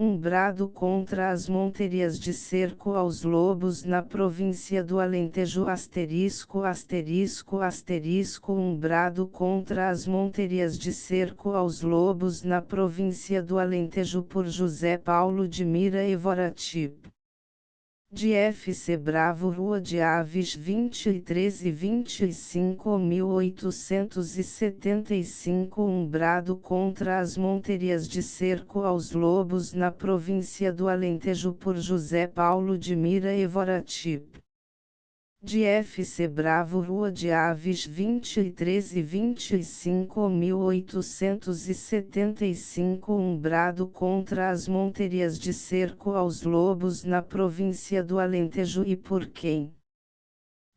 Um brado contra as monterias de cerco aos lobos na província do Alentejo ******************************************************************************************************************************00 do Alentejo por José Paulo de Mira Évora Tipo. De F.C. Bravo Rua de Aves 23 e 25.875 Um brado contra as monterias de cerco aos lobos na província do Alentejo por José Paulo de Mira Évora Tipo. De F.C. Bravo Rua de Aves 23 e 25.875 Um brado contra as monterias de cerco aos lobos na província do Alentejo e por quem?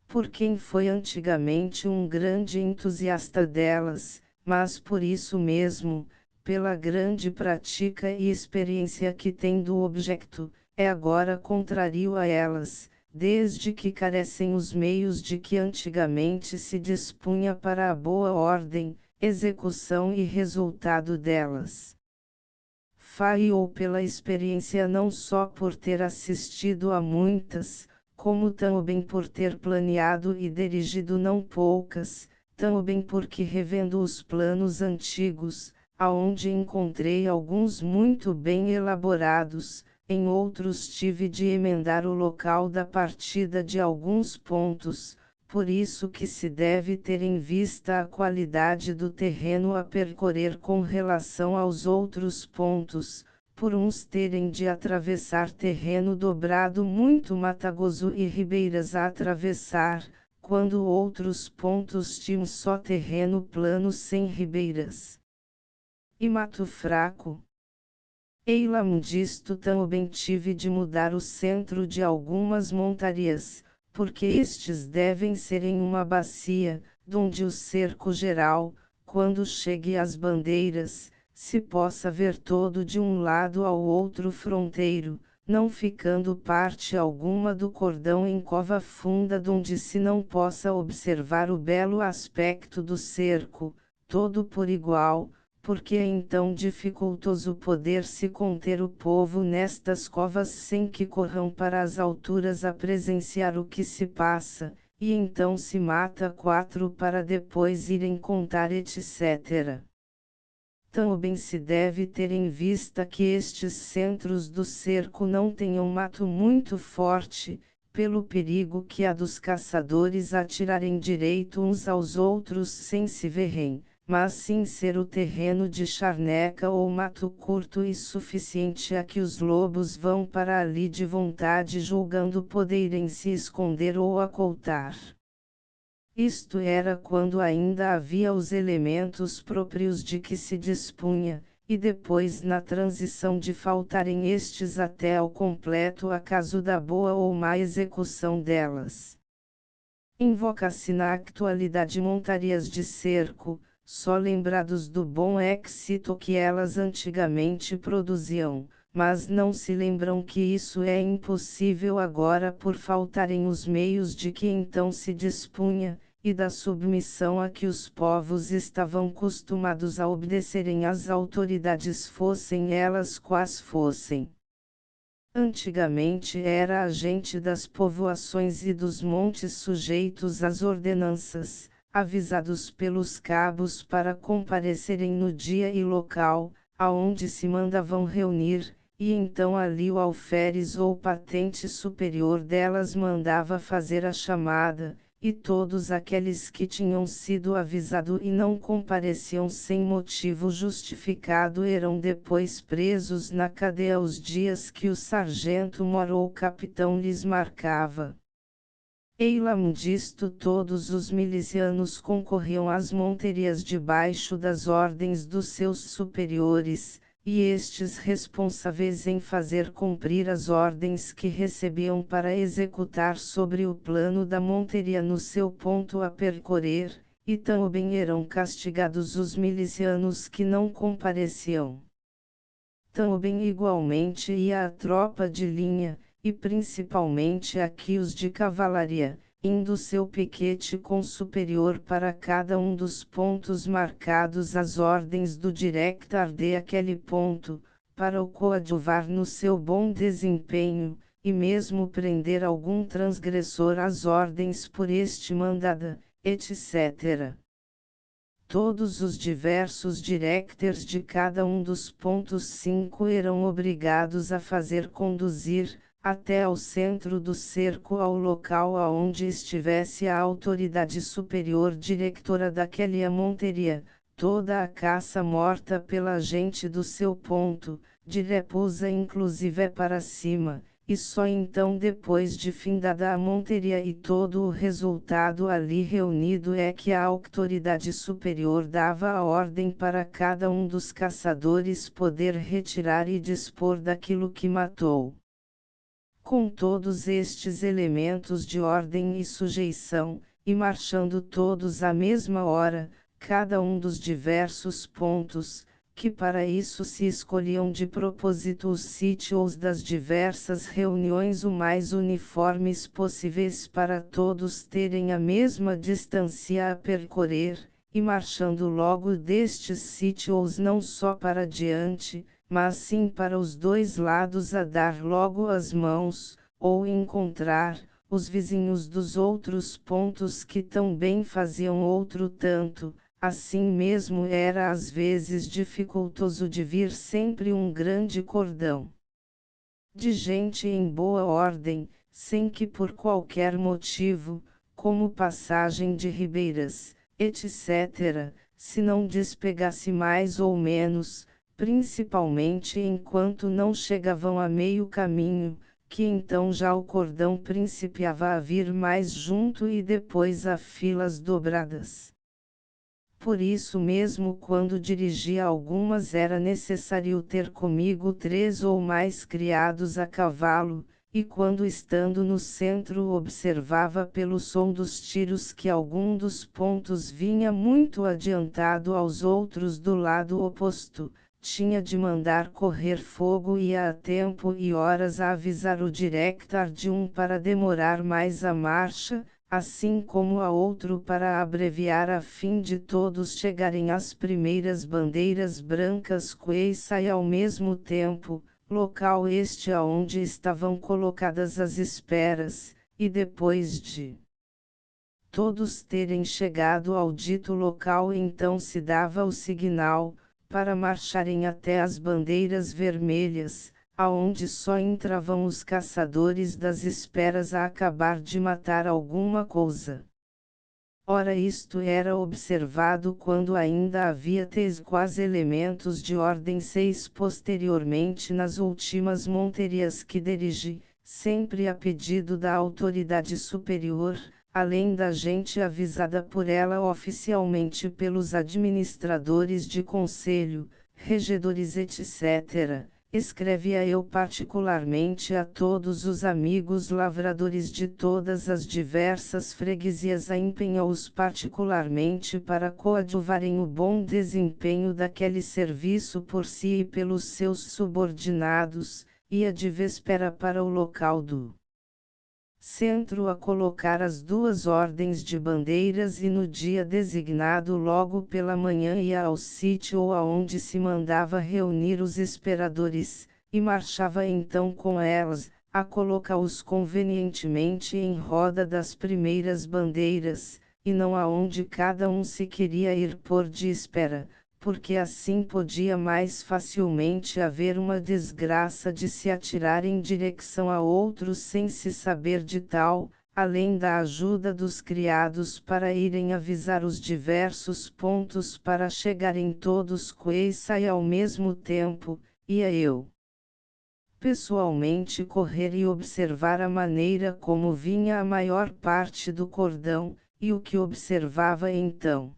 Por quem foi antigamente um grande entusiasta delas, mas por isso mesmo, pela grande prática e experiência que tem do objeto, é agora contrário a elas, desde que carecem os meios de que antigamente se dispunha para a boa ordem, execução e resultado delas. Falhou pela experiência não só por ter assistido a muitas, como também por ter planeado e dirigido não poucas, também porque revendo os planos antigos, aonde encontrei alguns muito bem elaborados, em outros tive de emendar o local da partida de alguns pontos, por isso que se deve ter em vista a qualidade do terreno a percorrer com relação aos outros pontos, por uns terem de atravessar terreno dobrado muito matagoso e ribeiras a atravessar, quando outros pontos tinham só terreno plano sem ribeiras e mato fraco. Eilam disto também tive de mudar o centro de algumas montarias, porque estes devem ser em uma bacia, donde o cerco geral, quando chegue às bandeiras, se possa ver todo de um lado ao outro fronteiro, não ficando parte alguma do cordão em cova funda donde se não possa observar o belo aspecto do cerco, todo por igual, porque é então dificultoso poder se conter o povo nestas covas sem que corram para as alturas a presenciar o que se passa, e então se mata 4 para depois irem contar etc. Também se deve ter em vista que estes centros do cerco não tenham mato muito forte, pelo perigo que há dos caçadores atirarem direito uns aos outros sem se verem, mas sim ser o terreno de charneca ou mato curto e suficiente a que os lobos vão para ali de vontade julgando poderem se esconder ou acoltar. Isto era quando ainda havia os elementos próprios de que se dispunha, e depois na transição de faltarem estes até ao completo acaso da boa ou má execução delas. Invoca-se na atualidade montarias de cerco, só lembrados do bom êxito que elas antigamente produziam, mas não se lembram que isso é impossível agora por faltarem os meios de que então se dispunha, e da submissão a que os povos estavam costumados a obedecerem às autoridades fossem elas quais fossem. Antigamente era a gente das povoações e dos montes sujeitos às ordenanças, avisados pelos cabos para comparecerem no dia e local, aonde se mandavam reunir, e então ali o alferes ou patente superior delas mandava fazer a chamada, e todos aqueles que tinham sido avisados e não compareciam sem motivo justificado eram depois presos na cadeia os dias que o sargento-mor ou capitão lhes marcava. Eilam disto todos os milicianos concorriam às monterias debaixo das ordens dos seus superiores, e estes responsáveis em fazer cumprir as ordens que recebiam para executar sobre o plano da monteria no seu ponto a percorrer, e também eram castigados os milicianos que não compareciam. Também igualmente ia a tropa de linha, e principalmente aqui os de cavalaria, indo seu piquete com superior para cada um dos pontos marcados às ordens do director de aquele ponto, para o coadjuvar no seu bom desempenho, e mesmo prender algum transgressor às ordens por este mandada, etc. Todos os diversos directors de cada um dos pontos 5 eram obrigados a fazer conduzir, até ao centro do cerco ao local aonde estivesse a autoridade superior diretora daquela monteria, toda a caça morta pela gente do seu ponto, de repousa inclusive para cima, e só então depois de findada a monteria e todo o resultado ali reunido é que a autoridade superior dava a ordem para cada um dos caçadores poder retirar e dispor daquilo que matou. Com todos estes elementos de ordem e sujeição, e marchando todos à mesma hora, cada um dos diversos pontos, que para isso se escolhiam de propósito os sítios das diversas reuniões o mais uniformes possíveis para todos terem a mesma distância a percorrer, e marchando logo destes sítios não só para diante, mas sim para os dois lados a dar logo as mãos, ou encontrar, os vizinhos dos outros pontos que tão bem faziam outro tanto. Assim mesmo era às vezes dificultoso de vir sempre um grande cordão de gente em boa ordem, sem que por qualquer motivo, como passagem de ribeiras, etc., se não despegasse mais ou menos, principalmente enquanto não chegavam a meio caminho, que então já o cordão principiava a vir mais junto e depois a filas dobradas. Por isso mesmo quando dirigia algumas era necessário ter comigo 3 ou mais criados a cavalo, e quando estando no centro observava pelo som dos tiros que algum dos pontos vinha muito adiantado aos outros do lado oposto, tinha de mandar correr fogo e a tempo e horas a avisar o director de um para demorar mais a marcha, assim como a outro para abreviar a fim de todos chegarem às primeiras bandeiras brancas e ao mesmo tempo, local este aonde estavam colocadas as esperas, e depois de todos terem chegado ao dito local então se dava o signal, para marcharem até as bandeiras vermelhas, aonde só entravam os caçadores das esperas a acabar de matar alguma coisa. Ora isto era observado quando ainda havia quase elementos de ordem 6 posteriormente nas últimas monterias que dirigi, sempre a pedido da autoridade superior, além da gente avisada por ela oficialmente pelos administradores de conselho, regedores etc., escrevia eu particularmente a todos os amigos lavradores de todas as diversas freguesias a empenhá-os particularmente para coadjuvarem o bom desempenho daquele serviço por si e pelos seus subordinados, ia de véspera para o local do centro a colocar as 2 ordens de bandeiras e no dia designado logo pela manhã ia ao sítio aonde se mandava reunir os esperadores, e marchava então com elas, a colocá-os convenientemente em roda das primeiras bandeiras, e não aonde cada um se queria ir pôr de espera, porque assim podia mais facilmente haver uma desgraça de se atirar em direção a outros sem se saber de tal, além da ajuda dos criados para irem avisar os diversos pontos para chegarem todos e ao mesmo tempo, ia eu pessoalmente correr e observar a maneira como vinha a maior parte do cordão, e o que observava então.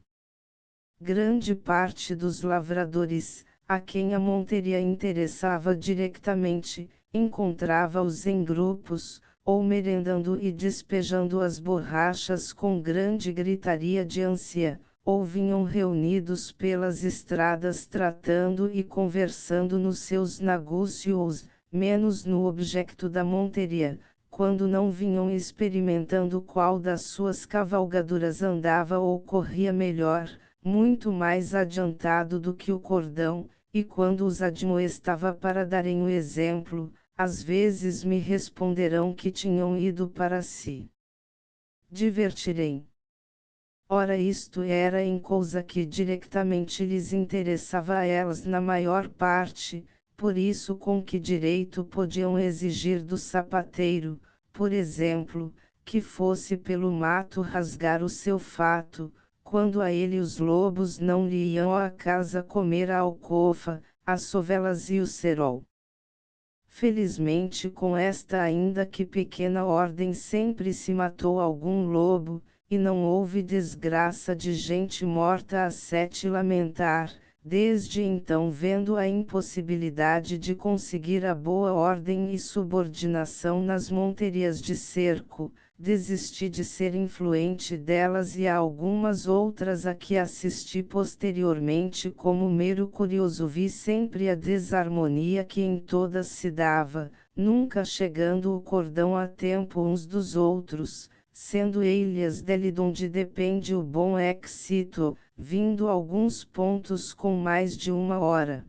Grande parte dos lavradores, a quem a monteria interessava diretamente, encontrava-os em grupos, ou merendando e despejando as borrachas com grande gritaria de ânsia, ou vinham reunidos pelas estradas tratando e conversando nos seus negócios, menos no objeto da monteria, quando não vinham experimentando qual das suas cavalgaduras andava ou corria melhor, muito mais adiantado do que o cordão, e quando os admoestava para darem o exemplo, às vezes me responderão que tinham ido para se divertirem. Ora, isto era em coisa que diretamente lhes interessava a elas na maior parte, por isso com que direito podiam exigir do sapateiro, por exemplo, que fosse pelo mato rasgar o seu fato, quando a ele os lobos não lhe iam à casa comer a alcofa, as sovelas e o cerol. Felizmente com esta ainda que pequena ordem sempre se matou algum lobo, e não houve desgraça de gente morta a se lamentar. Desde então, vendo a impossibilidade de conseguir a boa ordem e subordinação nas monterias de cerco, desisti de ser influente delas e a algumas outras a que assisti posteriormente como mero curioso vi sempre a desarmonia que em todas se dava, nunca chegando o cordão a tempo uns dos outros, sendo eles dele donde depende o bom éxito, vindo alguns pontos com mais de 1 hora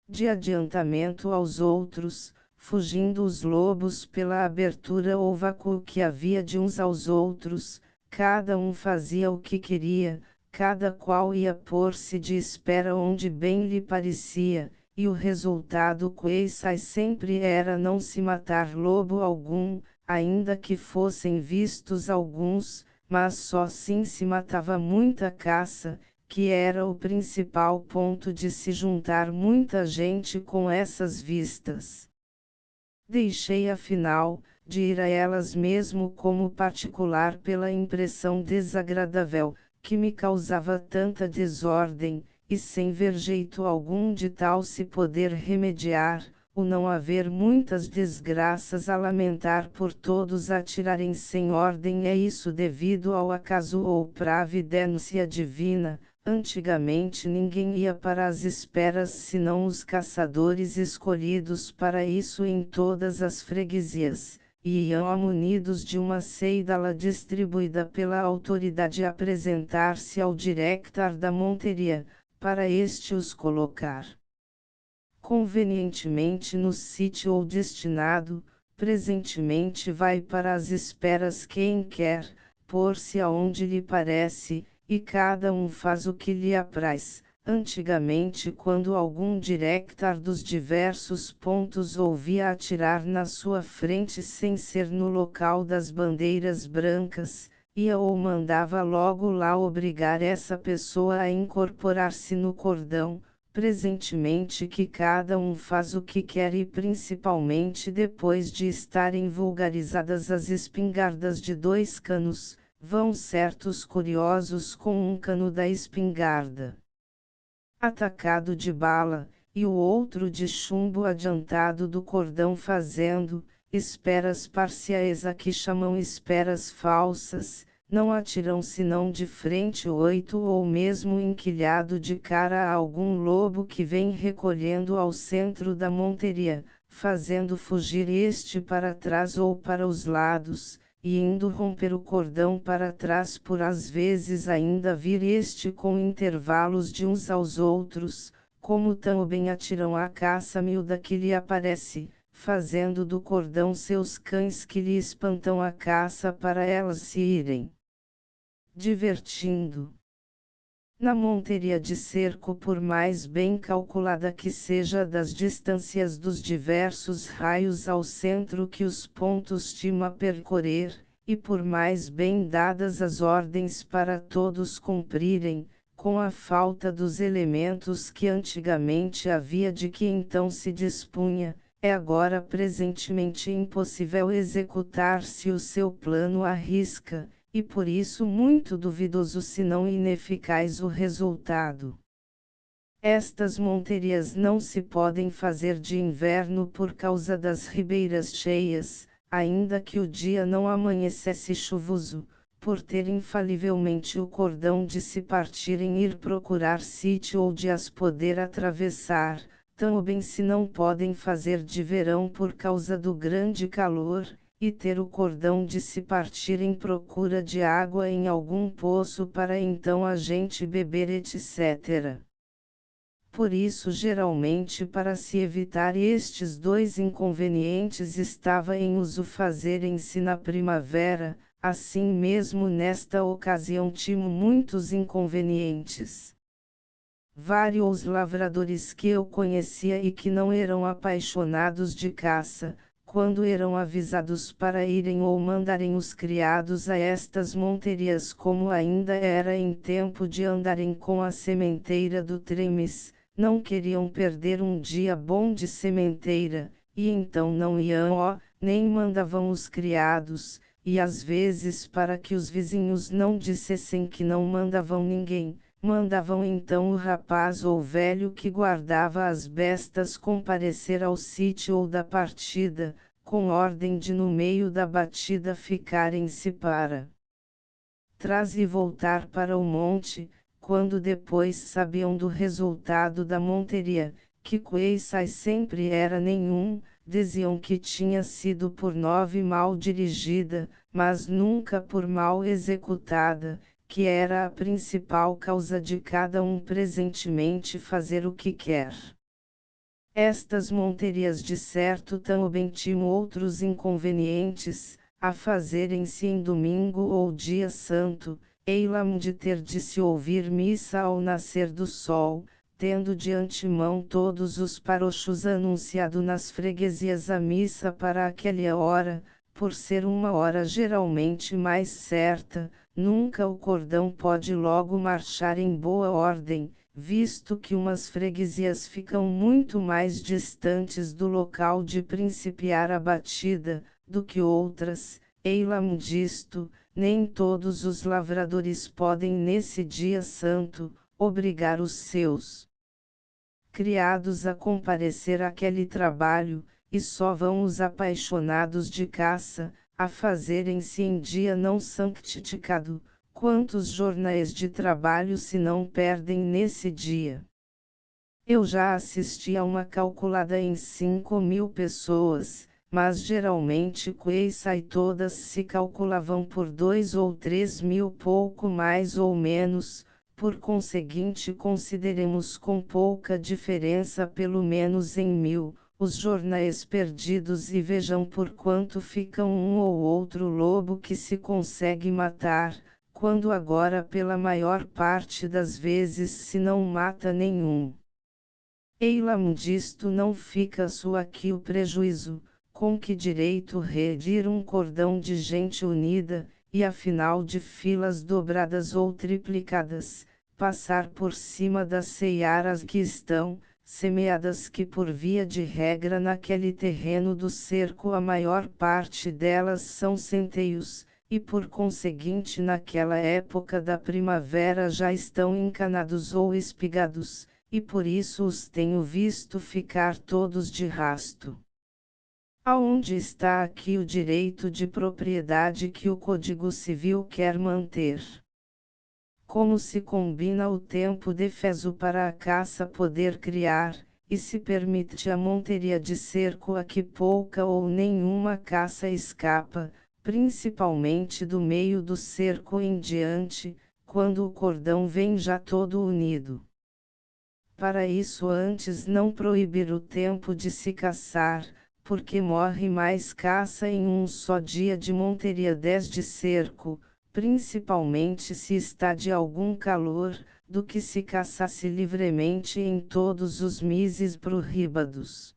de adiantamento aos outros, fugindo os lobos pela abertura ou vácuo que havia de uns aos outros, cada um fazia o que queria, cada qual ia pôr-se de espera onde bem lhe parecia, e o resultado quaisai sempre era não se matar lobo algum, ainda que fossem vistos alguns, mas só sim se matava muita caça, que era o principal ponto de se juntar muita gente com essas vistas. Deixei afinal, de ir a elas mesmo como particular pela impressão desagradável, que me causava tanta desordem, e sem ver jeito algum de tal se poder remediar, o não haver muitas desgraças a lamentar por todos atirarem sem ordem é isso devido ao acaso ou providência divina. Antigamente ninguém ia para as esperas senão os caçadores escolhidos para isso em todas as freguesias, e iam munidos de uma ceidala distribuída pela autoridade apresentar-se ao diretor da monteria, para este os colocar convenientemente no sítio ou destinado. Presentemente vai para as esperas quem quer, pôr-se aonde lhe parece, e cada um faz o que lhe apraz. Antigamente, quando algum diretor dos diversos pontos ouvia atirar na sua frente sem ser no local das bandeiras brancas, ia ou mandava logo lá obrigar essa pessoa a incorporar-se no cordão. Presentemente que cada um faz o que quer e principalmente depois de estarem vulgarizadas as espingardas de 2 canos, vão certos curiosos com um cano da espingarda atacado de bala, e o outro de chumbo adiantado do cordão fazendo, esperas parciais a que chamam esperas falsas, não atiram senão de frente 8 ou mesmo enquilhado de cara a algum lobo que vem recolhendo ao centro da monteria, fazendo fugir este para trás ou para os lados, e indo romper o cordão para trás por às vezes ainda vir este com intervalos de uns aos outros, como também atiram a caça miúda que lhe aparece, fazendo do cordão seus cães que lhe espantam a caça para elas se irem divertindo. Na monteria de cerco, por mais bem calculada que seja das distâncias dos diversos raios ao centro que os pontos estima percorrer, e por mais bem dadas as ordens para todos cumprirem, com a falta dos elementos que antigamente havia de que então se dispunha, é agora presentemente impossível executar-se o seu plano à risca, e por isso muito duvidoso se não ineficaz o resultado. Estas monterias não se podem fazer de inverno por causa das ribeiras cheias, ainda que o dia não amanhecesse chuvoso, por ter infalivelmente o cordão de se partirem ir procurar sítio ou de as poder atravessar, também se não podem fazer de verão por causa do grande calor, e ter o cordão de se partir em procura de água em algum poço para então a gente beber etc. Por isso, geralmente, para se evitar estes dois inconvenientes, estava em uso fazerem-se na primavera. Assim mesmo, nesta ocasião, timo muitos inconvenientes. Vários lavradores que eu conhecia e que não eram apaixonados de caça, quando eram avisados para irem ou mandarem os criados a estas monterias, como ainda era em tempo de andarem com a sementeira do Tremes, não queriam perder um dia bom de sementeira, e então não iam, nem mandavam os criados, e às vezes, para que os vizinhos não dissessem que não mandavam ninguém, mandavam então o rapaz ou velho que guardava as bestas comparecer ao sítio ou da partida, com ordem de no meio da batida ficarem-se para trás e voltar para o monte. Quando depois sabiam do resultado da monteria, que coiçai sempre era nenhum, diziam que tinha sido por 9 mal dirigida, mas nunca por mal executada, que era a principal causa de cada um presentemente fazer o que quer. Estas monterias de certo também tinham outros inconvenientes, a fazerem-se em domingo ou dia santo, ei-lam de ter de se ouvir missa ao nascer do sol, tendo de antemão todos os parochos anunciado nas freguesias a missa para aquela hora, por ser uma hora geralmente mais certa, nunca o cordão pode logo marchar em boa ordem, visto que umas freguesias ficam muito mais distantes do local de principiar a batida, do que outras. Ei-lam disto, nem todos os lavradores podem nesse dia santo, obrigar os seus criados a comparecer àquele trabalho, e só vão os apaixonados de caça, a fazerem-se em dia não santificado. Quantos jornais de trabalho se não perdem nesse dia? Eu já assisti a uma calculada em 5.000 pessoas, mas geralmente quaisai todas se calculavam por 2 ou 3.000, pouco mais ou menos. Por conseguinte, consideremos com pouca diferença pelo menos em 1.000, os jornais perdidos e vejam por quanto ficam um ou outro lobo que se consegue matar, quando agora pela maior parte das vezes se não mata nenhum. Ei-lam disto não fica só aqui o prejuízo, com que direito redir um cordão de gente unida, e afinal de filas dobradas ou triplicadas, passar por cima das searas que estão, semeadas, que por via de regra naquele terreno do cerco a maior parte delas são centeios, e por conseguinte naquela época da primavera já estão encanados ou espigados, e por isso os tenho visto ficar todos de rasto. Aonde está aqui o direito de propriedade que o Código Civil quer manter? Como se combina o tempo defeso para a caça poder criar, e se permite a monteria de cerco a que pouca ou nenhuma caça escapa, principalmente do meio do cerco em diante, quando o cordão vem já todo unido. Para isso antes não proibir o tempo de se caçar, porque morre mais caça em um só dia de monteria 10 de cerco, principalmente se está de algum calor, do que se caçasse livremente em todos os meses proibidos.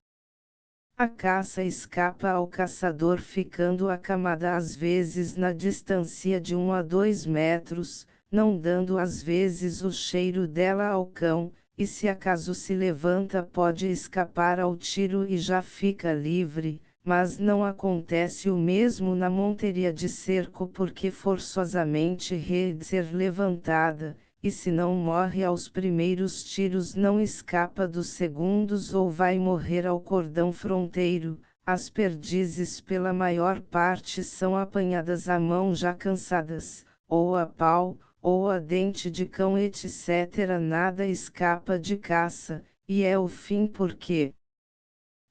A caça escapa ao caçador ficando acamada às vezes na distância de 1 a 2 metros, não dando às vezes o cheiro dela ao cão, e se acaso se levanta pode escapar ao tiro e já fica livre, mas não acontece o mesmo na monteria de cerco porque forçosamente de ser levantada, e se não morre aos primeiros tiros não escapa dos segundos ou vai morrer ao cordão fronteiro. As perdizes pela maior parte são apanhadas à mão já cansadas, ou a pau, ou a dente de cão, etc. Nada escapa de caça, e é o fim porque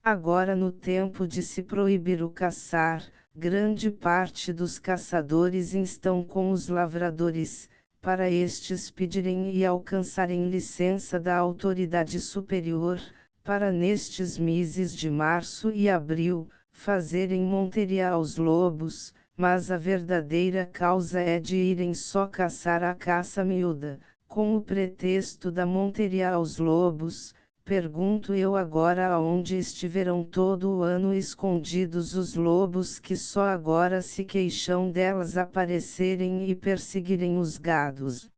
agora no tempo de se proibir o caçar, grande parte dos caçadores estão com os lavradores, para estes pedirem e alcançarem licença da autoridade superior, para nestes meses de março e abril, fazerem monteria aos lobos, mas a verdadeira causa é de irem só caçar a caça miúda, com o pretexto da monteria aos lobos. Pergunto eu agora aonde estiverão todo o ano escondidos os lobos que só agora se queixam delas aparecerem e perseguirem os gados.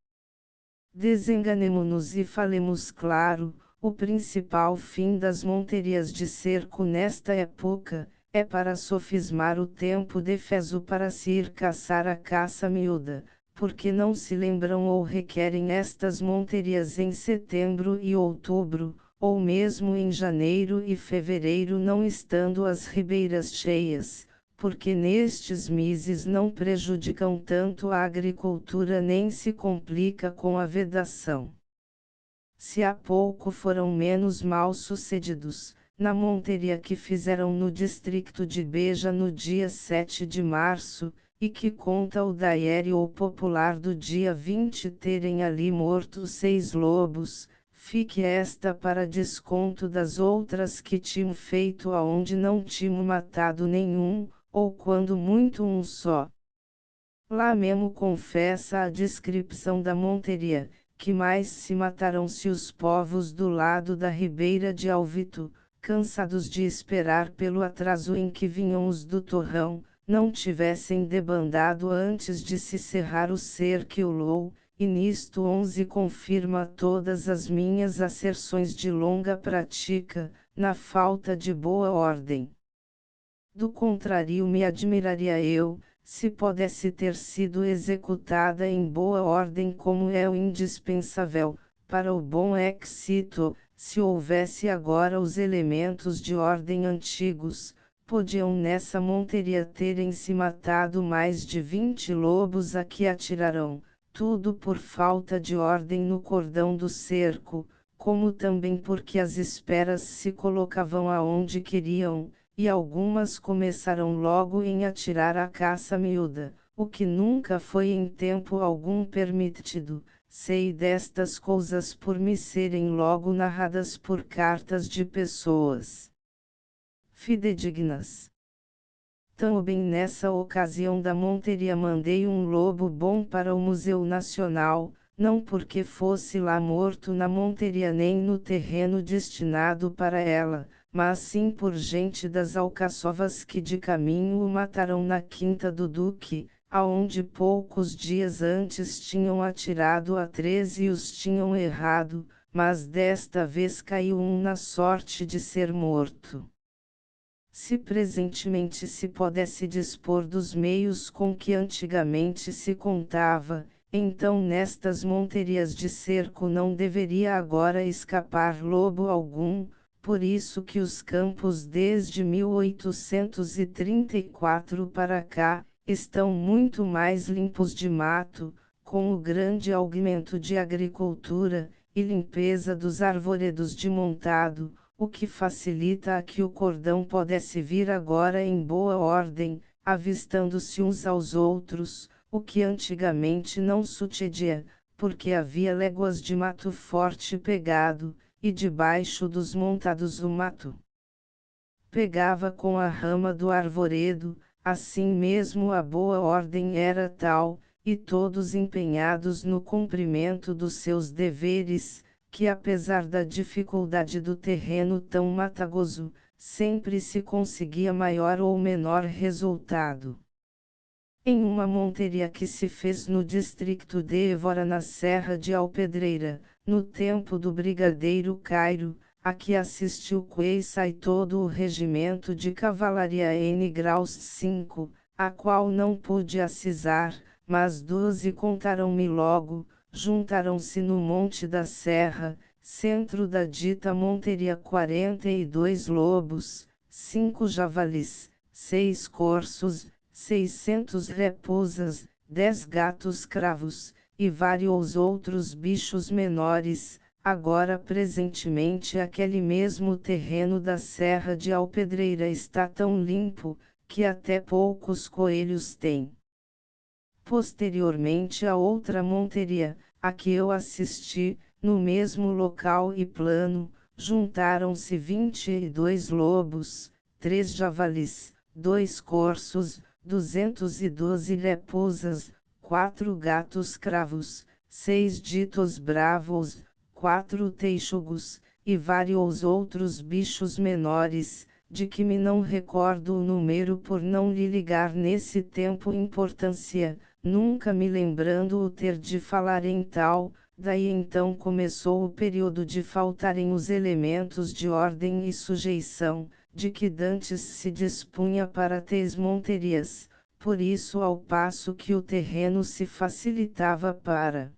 Desenganemo-nos e falemos claro, o principal fim das monterias de cerco nesta época, é para sofismar o tempo defeso para se ir caçar a caça miúda, porque não se lembram ou requerem estas monterias em setembro e outubro, ou mesmo em janeiro e fevereiro não estando as ribeiras cheias, porque nestes meses não prejudicam tanto a agricultura nem se complica com a vedação. Se há pouco foram menos mal sucedidos, na monteria que fizeram no distrito de Beja no dia 7 de março, e que conta o diário popular do dia 20 terem ali morto 6 lobos, fique esta para desconto das outras que tinham feito aonde não tinham matado nenhum, ou quando muito um só. Lá mesmo confessa a descrição da monteria, que mais se mataram-se os povos do lado da ribeira de Alvito, cansados de esperar pelo atraso em que vinham os do torrão, não tivessem debandado antes de se cerrar o cerquilou, e nisto 11 confirma todas as minhas asserções de longa prática, na falta de boa ordem. Do contrário me admiraria eu, se pudesse ter sido executada em boa ordem como é o indispensável, para o bom êxito, se houvesse agora os elementos de ordem antigos, podiam nessa monteria terem se matado mais de 20 lobos a que atiraram, tudo por falta de ordem no cordão do cerco, como também porque as esperas se colocavam aonde queriam, e algumas começaram logo em atirar a caça miúda, o que nunca foi em tempo algum permitido. Sei destas coisas por me serem logo narradas por cartas de pessoas fidedignas. Também nessa ocasião da monteria mandei um lobo bom para o Museu Nacional, não porque fosse lá morto na monteria nem no terreno destinado para ela, mas sim por gente das alcaçovas que de caminho o mataram na Quinta do Duque, aonde poucos dias antes tinham atirado a 13 e os tinham errado, mas desta vez caiu um na sorte de ser morto. Se presentemente se pudesse dispor dos meios com que antigamente se contava, então nestas monterias de cerco não deveria agora escapar lobo algum, por isso que os campos desde 1834 para cá, estão muito mais limpos de mato, com o grande aumento de agricultura, e limpeza dos arvoredos de montado, o que facilita a que o cordão pudesse vir agora em boa ordem, avistando-se uns aos outros, o que antigamente não sucedia, porque havia léguas de mato forte pegado, e debaixo dos montados o mato pegava com a rama do arvoredo, assim mesmo a boa ordem era tal, e todos empenhados no cumprimento dos seus deveres, que apesar da dificuldade do terreno tão matagoso, sempre se conseguia maior ou menor resultado. Em uma monteria que se fez no distrito de Évora na Serra de Alpedreira, no tempo do brigadeiro Cairo, a que assistiu Queissa e todo o regimento de cavalaria N graus 5, a qual não pude acisar, mas 12 contaram-me logo, juntaram-se no Monte da Serra, centro da dita monteria 42 lobos, 5 javalis, 6 corços, 600 raposas, 10 gatos cravos, e vários outros bichos menores. Agora presentemente aquele mesmo terreno da Serra de Alpedreira está tão limpo, que até poucos coelhos tem. Posteriormente a outra monteria, a que eu assisti, no mesmo local e plano, juntaram-se 22 lobos, 3 javalis, 2 corços, 212 leposas, 4 gatos cravos, 6 ditos bravos, 4 texugos, e vários outros bichos menores, de que me não recordo o número por não lhe ligar nesse tempo importância, nunca me lembrando o ter de falar em tal. Daí então começou o período de faltarem os elementos de ordem e sujeição, de que dantes se dispunha para tais monterias, por isso ao passo que o terreno se facilitava para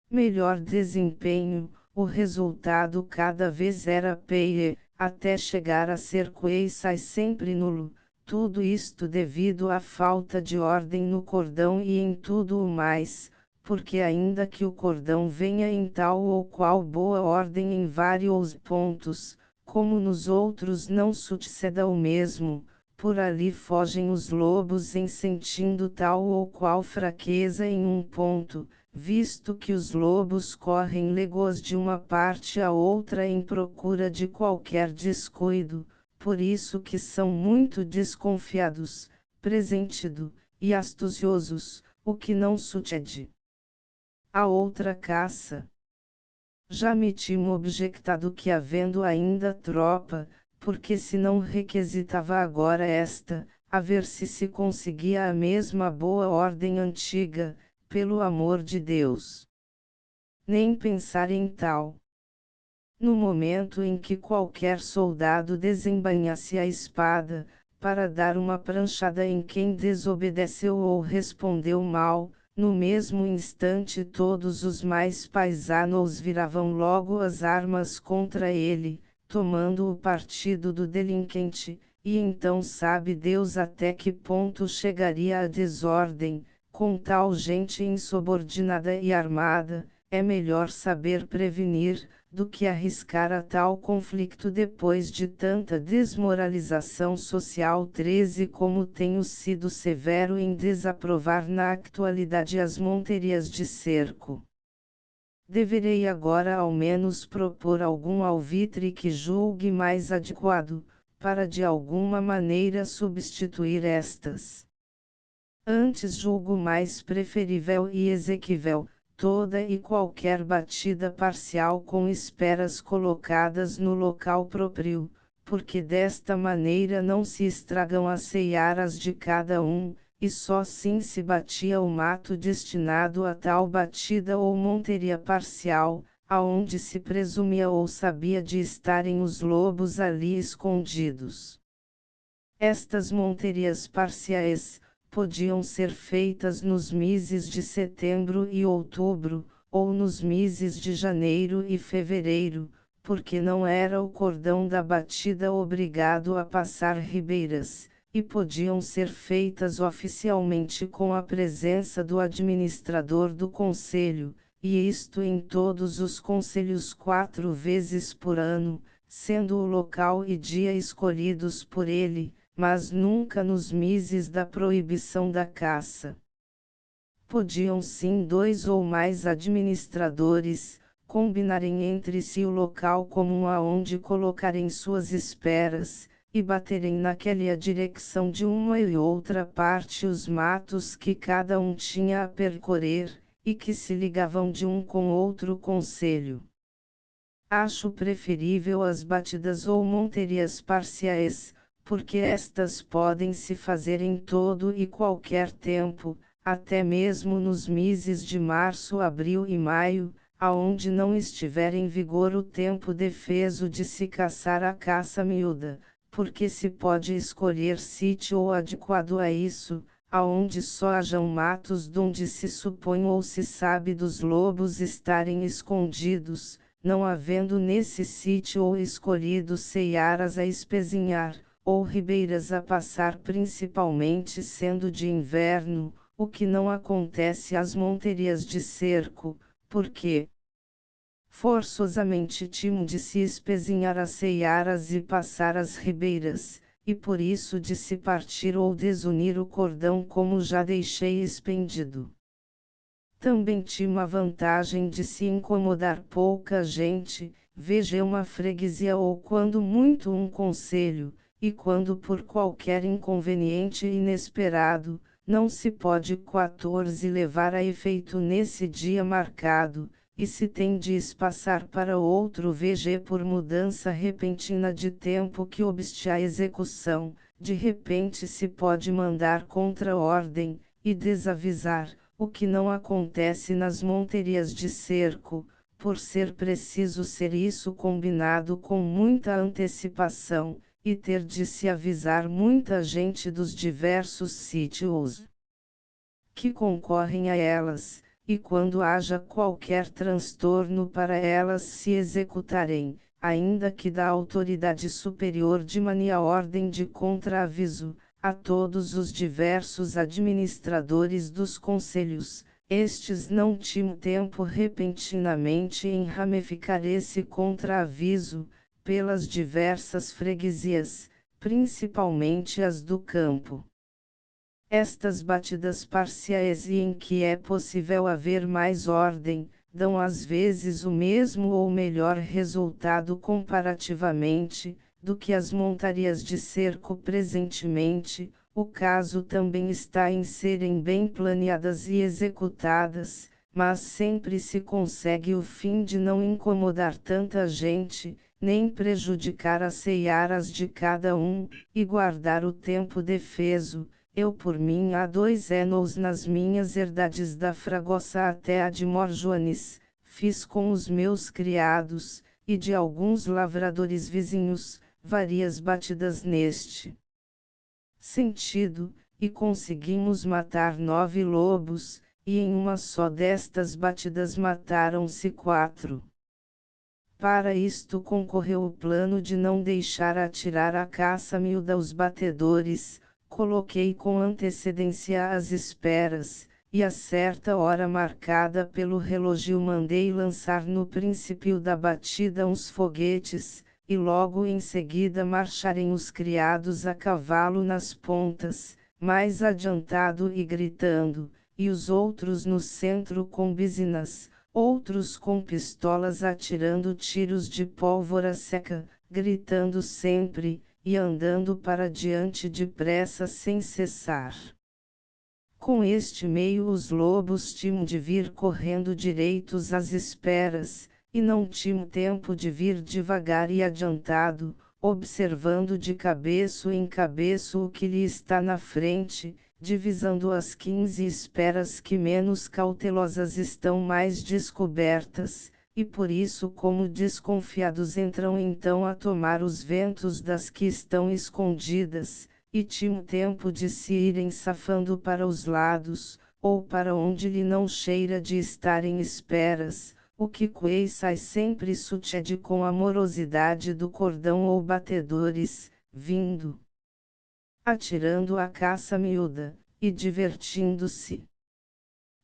melhor desempenho, o resultado cada vez era pior, até chegar a ser quase sempre nulo, tudo isto devido à falta de ordem no cordão e em tudo o mais, porque ainda que o cordão venha em tal ou qual boa ordem em vários pontos, como nos outros não suceda o mesmo, por ali fogem os lobos em sentindo tal ou qual fraqueza em um ponto, visto que os lobos correm léguas de uma parte a outra em procura de qualquer descuido, por isso que são muito desconfiados, presentido, e astuciosos, o que não sucede a outra caça. Já me tinham objectado que havendo ainda tropa, porque se não requisitava agora esta, a ver se conseguia a mesma boa ordem antiga, pelo amor de Deus. Nem pensar em tal. No momento em que qualquer soldado desembainhasse a espada, para dar uma pranchada em quem desobedeceu ou respondeu mal, no mesmo instante todos os mais paisanos viravam logo as armas contra ele, tomando o partido do delinquente, e então sabe Deus até que ponto chegaria a desordem, com tal gente insubordinada e armada, é melhor saber prevenir, do que arriscar a tal conflito depois de tanta desmoralização social. 13 Como tenho sido severo em desaprovar na atualidade as monterias de cerco, deverei agora ao menos propor algum alvitre que julgue mais adequado, para de alguma maneira substituir estas. Antes julgo mais preferível e exequível, toda e qualquer batida parcial com esperas colocadas no local próprio, porque desta maneira não se estragam as searas de cada um, e só assim se batia o mato destinado a tal batida ou monteria parcial, aonde se presumia ou sabia de estarem os lobos ali escondidos. Estas monterias parciais podiam ser feitas nos meses de setembro e outubro, ou nos meses de janeiro e fevereiro, porque não era o cordão da batida obrigado a passar ribeiras, e podiam ser feitas oficialmente com a presença do administrador do conselho, e isto em todos os conselhos 4 vezes por ano, sendo o local e dia escolhidos por ele, mas nunca nos meses da proibição da caça. Podiam sim 2 ou mais administradores combinarem entre si o local comum aonde colocarem suas esperas, e baterem naquela direção de uma e outra parte os matos que cada um tinha a percorrer, e que se ligavam de um com outro conselho. Acho preferível as batidas ou monterias parciais, porque estas podem se fazer em todo e qualquer tempo, até mesmo nos meses de março, abril e maio, aonde não estiver em vigor o tempo defeso de se caçar a caça miúda, porque se pode escolher sítio adequado a isso, aonde só hajam matos donde se supõe ou se sabe dos lobos estarem escondidos, não havendo nesse sítio ou escolhido searas a espezinhar, ou ribeiras a passar, principalmente sendo de inverno, o que não acontece às monterias de cerco, porque forçosamente tinham de se espezinhar as searas e passar as ribeiras, e por isso de se partir ou desunir o cordão como já deixei expendido. Também tinha uma vantagem de se incomodar pouca gente, veja uma freguesia ou quando muito um conselho, e quando por qualquer inconveniente inesperado, não se pode 14 levar a efeito nesse dia marcado, e se tem de espaçar para outro VG por mudança repentina de tempo que obste a execução, de repente se pode mandar contra-ordem, e desavisar, o que não acontece nas monterias de cerco, por ser preciso ser isso combinado com muita antecipação, e ter de se avisar muita gente dos diversos sítios que concorrem a elas, e quando haja qualquer transtorno para elas se executarem, ainda que da autoridade superior de mania ordem de contraaviso, a todos os diversos administradores dos conselhos, estes não tinham tempo repentinamente em ramificar esse contraaviso, pelas diversas freguesias, principalmente as do campo. Estas batidas parciais e em que é possível haver mais ordem, dão às vezes o mesmo ou melhor resultado comparativamente, do que as montarias de cerco presentemente, o caso também está em serem bem planeadas e executadas, mas sempre se consegue o fim de não incomodar tanta gente, nem prejudicar as searas de cada um, e guardar o tempo defeso. Eu por mim há 2 anos nas minhas herdades da Fragossa até a de Morjoanes, fiz com os meus criados, e de alguns lavradores vizinhos, várias batidas neste sentido, e conseguimos matar 9 lobos, e em uma só destas batidas mataram-se 4. Para isto concorreu o plano de não deixar atirar a caça miúda os batedores. Coloquei com antecedência as esperas, e a certa hora marcada pelo relógio mandei lançar no princípio da batida uns foguetes, e logo em seguida marcharem os criados a cavalo nas pontas, mais adiantado e gritando, e os outros no centro com buzinas, outros com pistolas atirando tiros de pólvora seca, gritando sempre, e andando para diante depressa sem cessar. Com este meio os lobos tinham de vir correndo direitos às esperas, e não tinham tempo de vir devagar e adiantado, observando de cabeço em cabeço o que lhe está na frente, divisando as 15 esperas que menos cautelosas estão mais descobertas, e por isso como desconfiados entram então a tomar os ventos das que estão escondidas, e tinham tempo de se irem safando para os lados, ou para onde lhe não cheira de estarem esperas, o que sai sempre sucede com a morosidade do cordão ou batedores, vindo, atirando a caça miúda, e divertindo-se.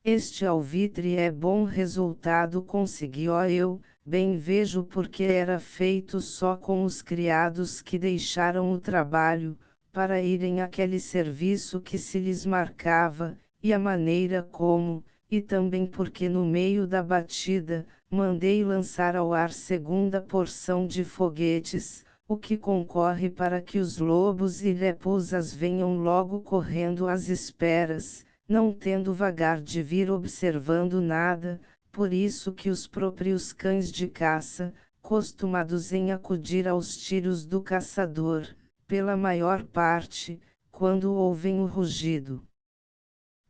Este alvitre é bom resultado consegui eu, bem vejo porque era feito só com os criados que deixaram o trabalho, para irem àquele serviço que se lhes marcava, e a maneira como, e também porque no meio da batida, mandei lançar ao ar segunda porção de foguetes, o que concorre para que os lobos e raposas venham logo correndo às esperas, não tendo vagar de vir observando nada, por isso que os próprios cães de caça, costumados em acudir aos tiros do caçador, pela maior parte, quando ouvem o rugido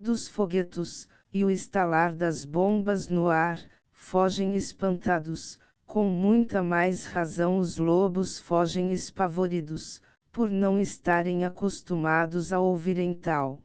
dos foguetos, e o estalar das bombas no ar, fogem espantados, com muita mais razão os lobos fogem espavoridos, por não estarem acostumados a ouvirem tal.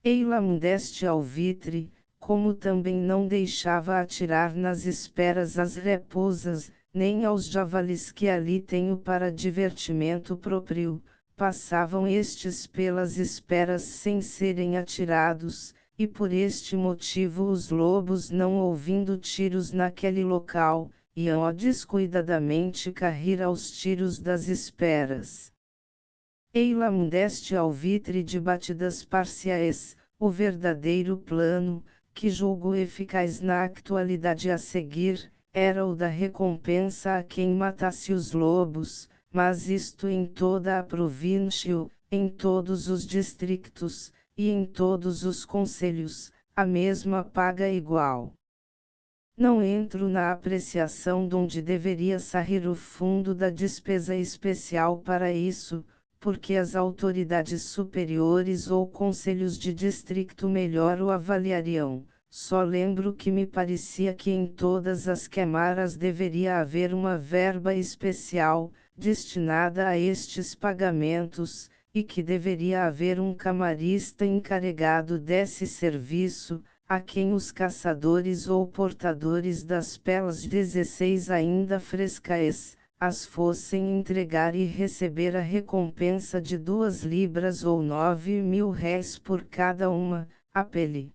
Eila deste alvitre, como também não deixava atirar nas esperas as raposas, nem aos javalis que ali tenho para divertimento próprio, passavam estes pelas esperas sem serem atirados, e por este motivo os lobos não ouvindo tiros naquele local, iam descuidadamente cair aos tiros das esperas. Eila mundeste alvitre de batidas parciais, o verdadeiro plano, que julgo eficaz na actualidade a seguir, era o da recompensa a quem matasse os lobos, mas isto em toda a província, em todos os distritos, e em todos os concelhos, a mesma paga igual. Não entro na apreciação de onde deveria sair o fundo da despesa especial para isso, porque as autoridades superiores ou conselhos de distrito melhor o avaliariam. Só lembro que me parecia que em todas as câmaras deveria haver uma verba especial, destinada a estes pagamentos, e que deveria haver um camarista encarregado desse serviço, a quem os caçadores ou portadores das pelas 16 ainda frescas, as fossem entregar e receber a recompensa de 2 libras ou 9.000 réis por cada uma, a pele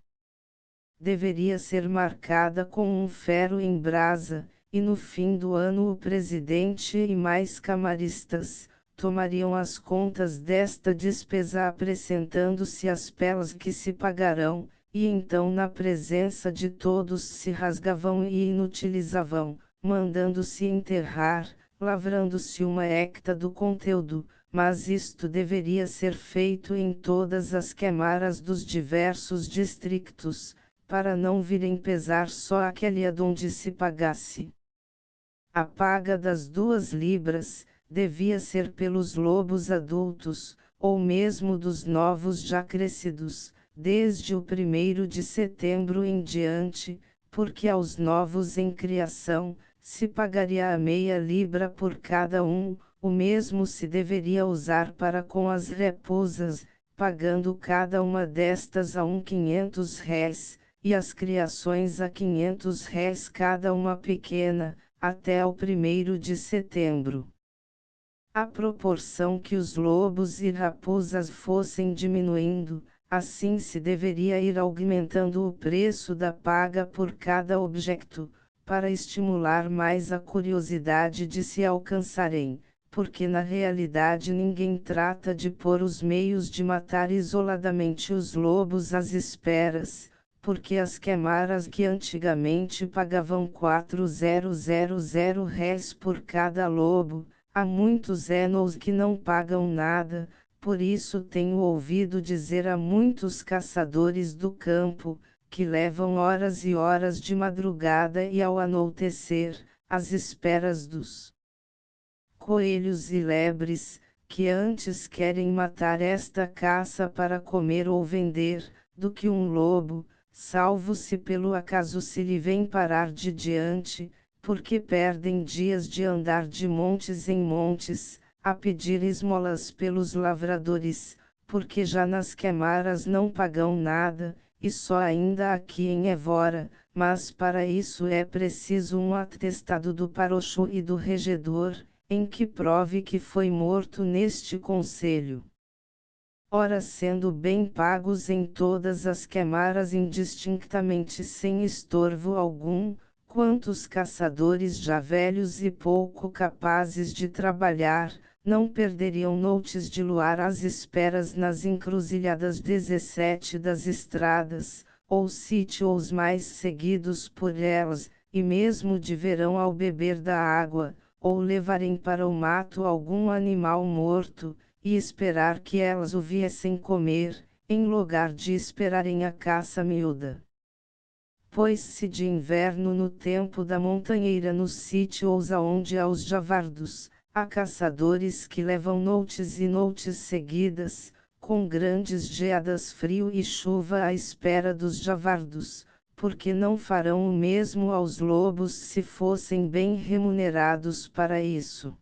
deveria ser marcada com um ferro em brasa, e no fim do ano o presidente e mais camaristas tomariam as contas desta despesa acrescentando-se as pelas que se pagarão, e então na presença de todos se rasgavam e inutilizavam, mandando-se enterrar, lavrando-se uma hecta do conteúdo, mas isto deveria ser feito em todas as câmaras dos diversos distritos, para não virem pesar só aquele adonde se pagasse. A paga das 2 libras, devia ser pelos lobos adultos, ou mesmo dos novos já crescidos, desde o 1º de setembro em diante, porque aos novos em criação, se pagaria a meia libra por cada um, o mesmo se deveria usar para com as repusas, pagando cada uma destas a 500 réis, e as criações a 500 réis cada uma pequena, até o 1º de setembro. À proporção que os lobos e raposas fossem diminuindo, assim se deveria ir aumentando o preço da paga por cada objeto, para estimular mais a curiosidade de se alcançarem, porque na realidade ninguém trata de pôr os meios de matar isoladamente os lobos às esperas, porque as câmaras que antigamente pagavam 4.000 réis por cada lobo, há muitos anos que não pagam nada, por isso tenho ouvido dizer a muitos caçadores do campo, que levam horas e horas de madrugada e ao anoitecer, às esperas dos coelhos e lebres, que antes querem matar esta caça para comer ou vender, do que um lobo, salvo se pelo acaso se lhe vem parar de diante, porque perdem dias de andar de montes em montes, a pedir esmolas pelos lavradores, porque já nas câmaras não pagam nada, e só ainda aqui em Évora, mas para isso é preciso um atestado do parocho e do regedor, em que prove que foi morto neste conselho. Ora, sendo bem pagos em todas as câmaras indistintamente sem estorvo algum, quantos caçadores já velhos e pouco capazes de trabalhar, não perderiam noites de luar às esperas nas encruzilhadas 17 das estradas, ou sítios mais seguidos por elas, e mesmo de verão ao beber da água, ou levarem para o mato algum animal morto, e esperar que elas o viessem comer, em lugar de esperarem a caça miúda. Pôs-se de inverno no tempo da montanheira nos sítios aonde há os javardos, há caçadores que levam noites e noites seguidas, com grandes geadas, frio e chuva à espera dos javardos, porque não farão o mesmo aos lobos se fossem bem remunerados para isso.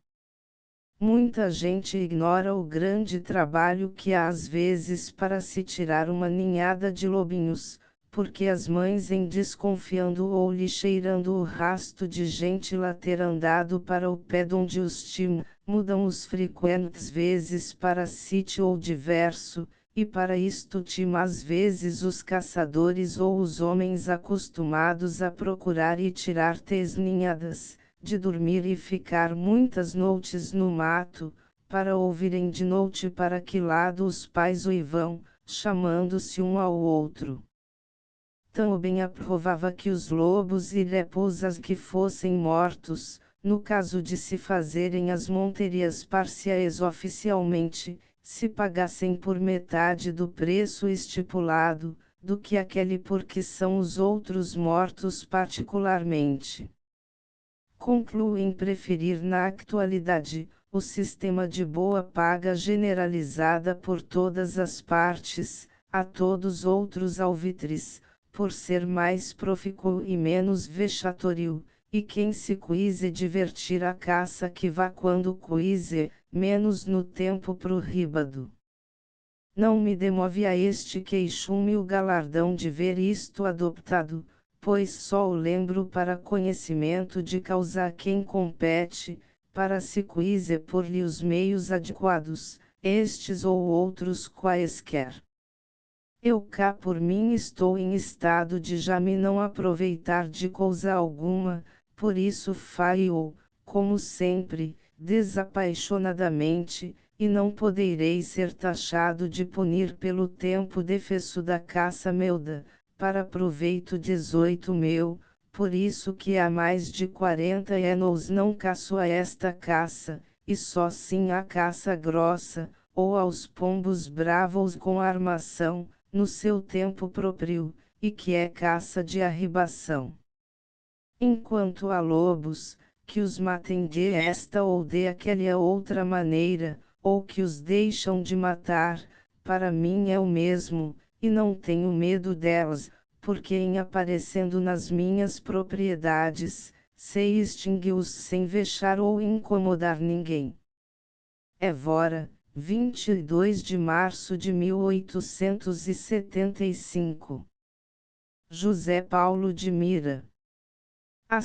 Muita gente ignora o grande trabalho que há às vezes para se tirar uma ninhada de lobinhos, porque as mães em desconfiando ou lhe cheirando o rasto de gente lá ter andado para o pé donde os timam, mudam os frequentes vezes para sítio ou diverso, e para isto timam às vezes os caçadores ou os homens acostumados a procurar e tirar tes ninhadas, de dormir e ficar muitas noites no mato, para ouvirem de noite para que lado os pais uivam, chamando-se um ao outro. Também aprovava que os lobos e raposas que fossem mortos, no caso de se fazerem as monterias parciais oficialmente, se pagassem por metade do preço estipulado, do que aquele por que são os outros mortos particularmente. Concluem preferir na atualidade, o sistema de boa paga generalizada por todas as partes, a todos outros alvitres, por ser mais profícuo e menos vexatório, e quem se quise divertir a caça que vá quando quise, menos no tempo prohibado. Não me demove a este queixume o galardão de ver isto adoptado, pois só o lembro para conhecimento de causa a quem compete, para se quise por-lhe os meios adequados, estes ou outros quaisquer. Eu cá por mim estou em estado de já me não aproveitar de coisa alguma, por isso faio, como sempre, desapaixonadamente, e não poderei ser taxado de punir pelo tempo defesso da caça meuda, para proveito 18 meu, por isso que há mais de 40 anos não caço a esta caça, e só sim a caça grossa, ou aos pombos bravos com armação, no seu tempo próprio, e que é caça de arribação. Enquanto a lobos, que os matem de esta ou de aquela outra maneira, ou que os deixam de matar, para mim é o mesmo, e não tenho medo delas, porque em aparecendo nas minhas propriedades, sei extingui-os sem vexar ou incomodar ninguém. Évora, 22 de março de 1875. José Paulo de Mira. End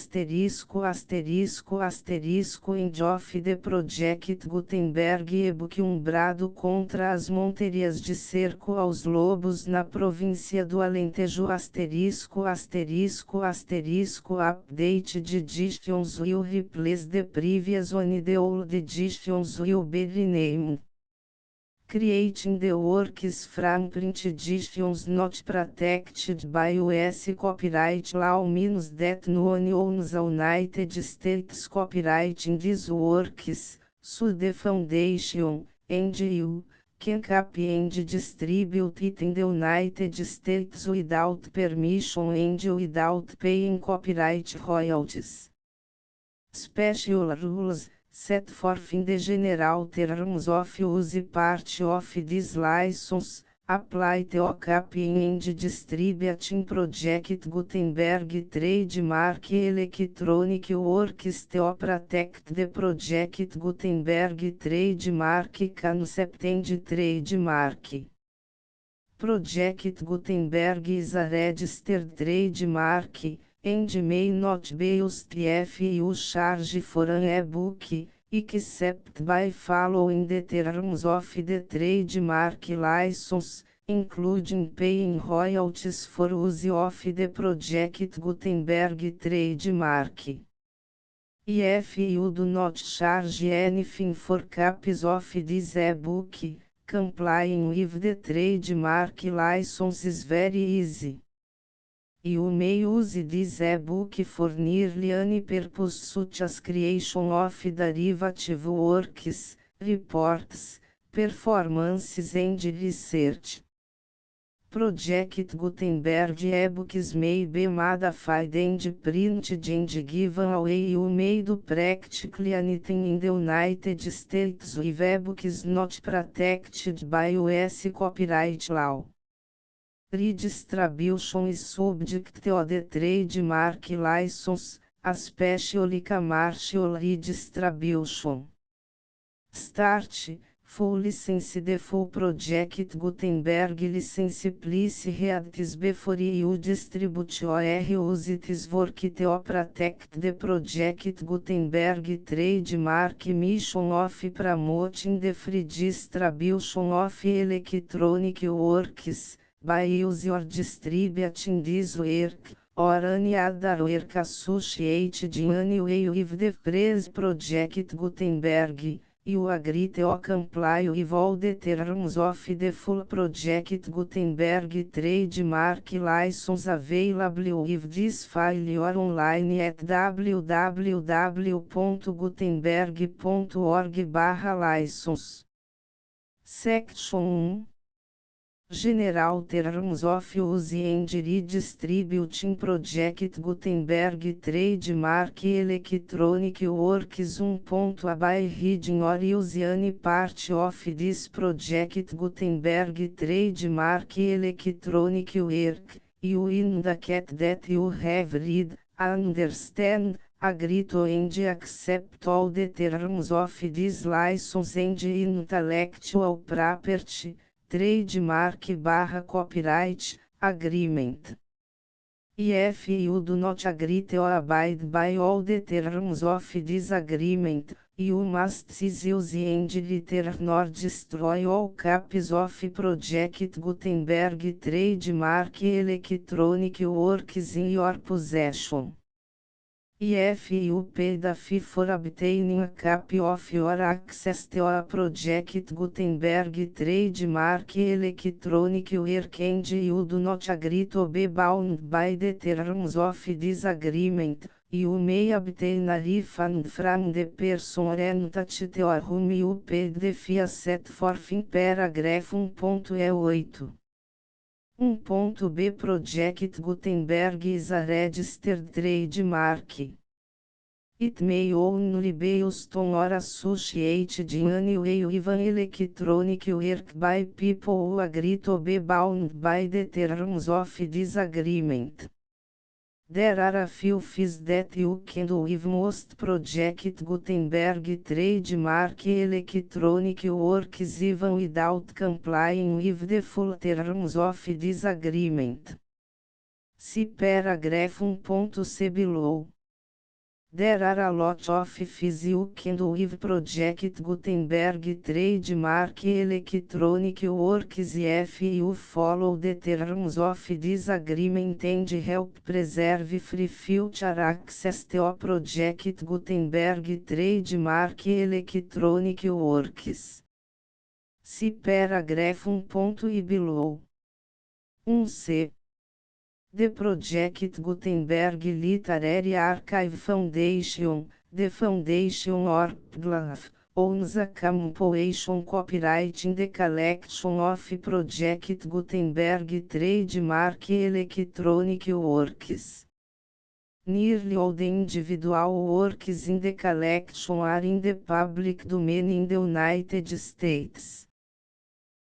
of the Project Gutenberg e-book brado contra as monterias de cerco aos lobos na província do Alentejo update de editions will replace the previous one the old editions will be renamed. Creating the works from print editions not protected by US copyright law means that no one owns the United States copyright in these works, so the foundation, and you, can copy and distribute it in the United States without permission and without paying copyright royalties. Special rules set forth in the general terms of use part of this license, apply to copying and distributing Project Gutenberg trademark electronic works to protect the Project Gutenberg trademark concept and trademark. Project Gutenberg is a registered trademark, and may not be used if you charge for an e-book, except by following the terms of the trademark license, including paying royalties for use of the Project Gutenberg trademark. If you do not charge anything for copies of this e-book, complying with the trademark license is very easy. You may use this e-book for nearly any purpose such as creation of derivative works, reports, performances and research. Project Gutenberg e-books may be modified and printed and given away. You may do practically anything in the United States with e-books not protected by US copyright law. Redistribution is subject to the trademark license, especially commercial redistribution. Start, full license. The full Project Gutenberg license please read this before you distribute or use this work to protect the Project Gutenberg trademark mission of promoting the free distribution of electronic works, by use or distributing this work, or any other work associated in any way with the phrase Project Gutenberg, You agree to comply with all the terms of the full project Gutenberg trademark license available with this file or online at www.gutenberg.org/license. Section 1. General Terms of Use and Redistributing Project Gutenberg Trademark Electronic Works 1. By reading or use any part of this project Gutenberg Trademark Electronic Work, you indicate that you have read, understand, agree to and accept all the terms of this license and intellectual property, trademark/copyright, agreement. If you do not agree or abide by all the terms of this agreement, you must cease use and return or destroy all copies of Project Gutenberg trademark electronic works in your possession. If you pay the fee for obtaining a copy of your access to a Project Gutenberg trademark electronic work and you do not agree to be bound by the terms of this agreement, you may obtain a refund from the person entity to whom you paid the fee set forth in paragraph 1.E8. 1.B Project Gutenberg is a registered trademark. It may only be used on or associated in any way with an electronic work by people who agree to be bound by the terms of this agreement. There are a few fees that you can do with most Project Gutenberg trademark electronic works even without complying with the full terms of this agreement. See paragraph 1.c below. There are a lot of fees you can do with Project Gutenberg trademark electronic works if you follow the terms of this agreement and help preserve free future access to Project Gutenberg trademark electronic works. See paragraph 1.I below. 1c. The Project Gutenberg Literary Archive Foundation, the Foundation or PGLF, owns a compilation copyright in the collection of Project Gutenberg trademark electronic works. Nearly all the individual works in the collection are in the public domain in the United States.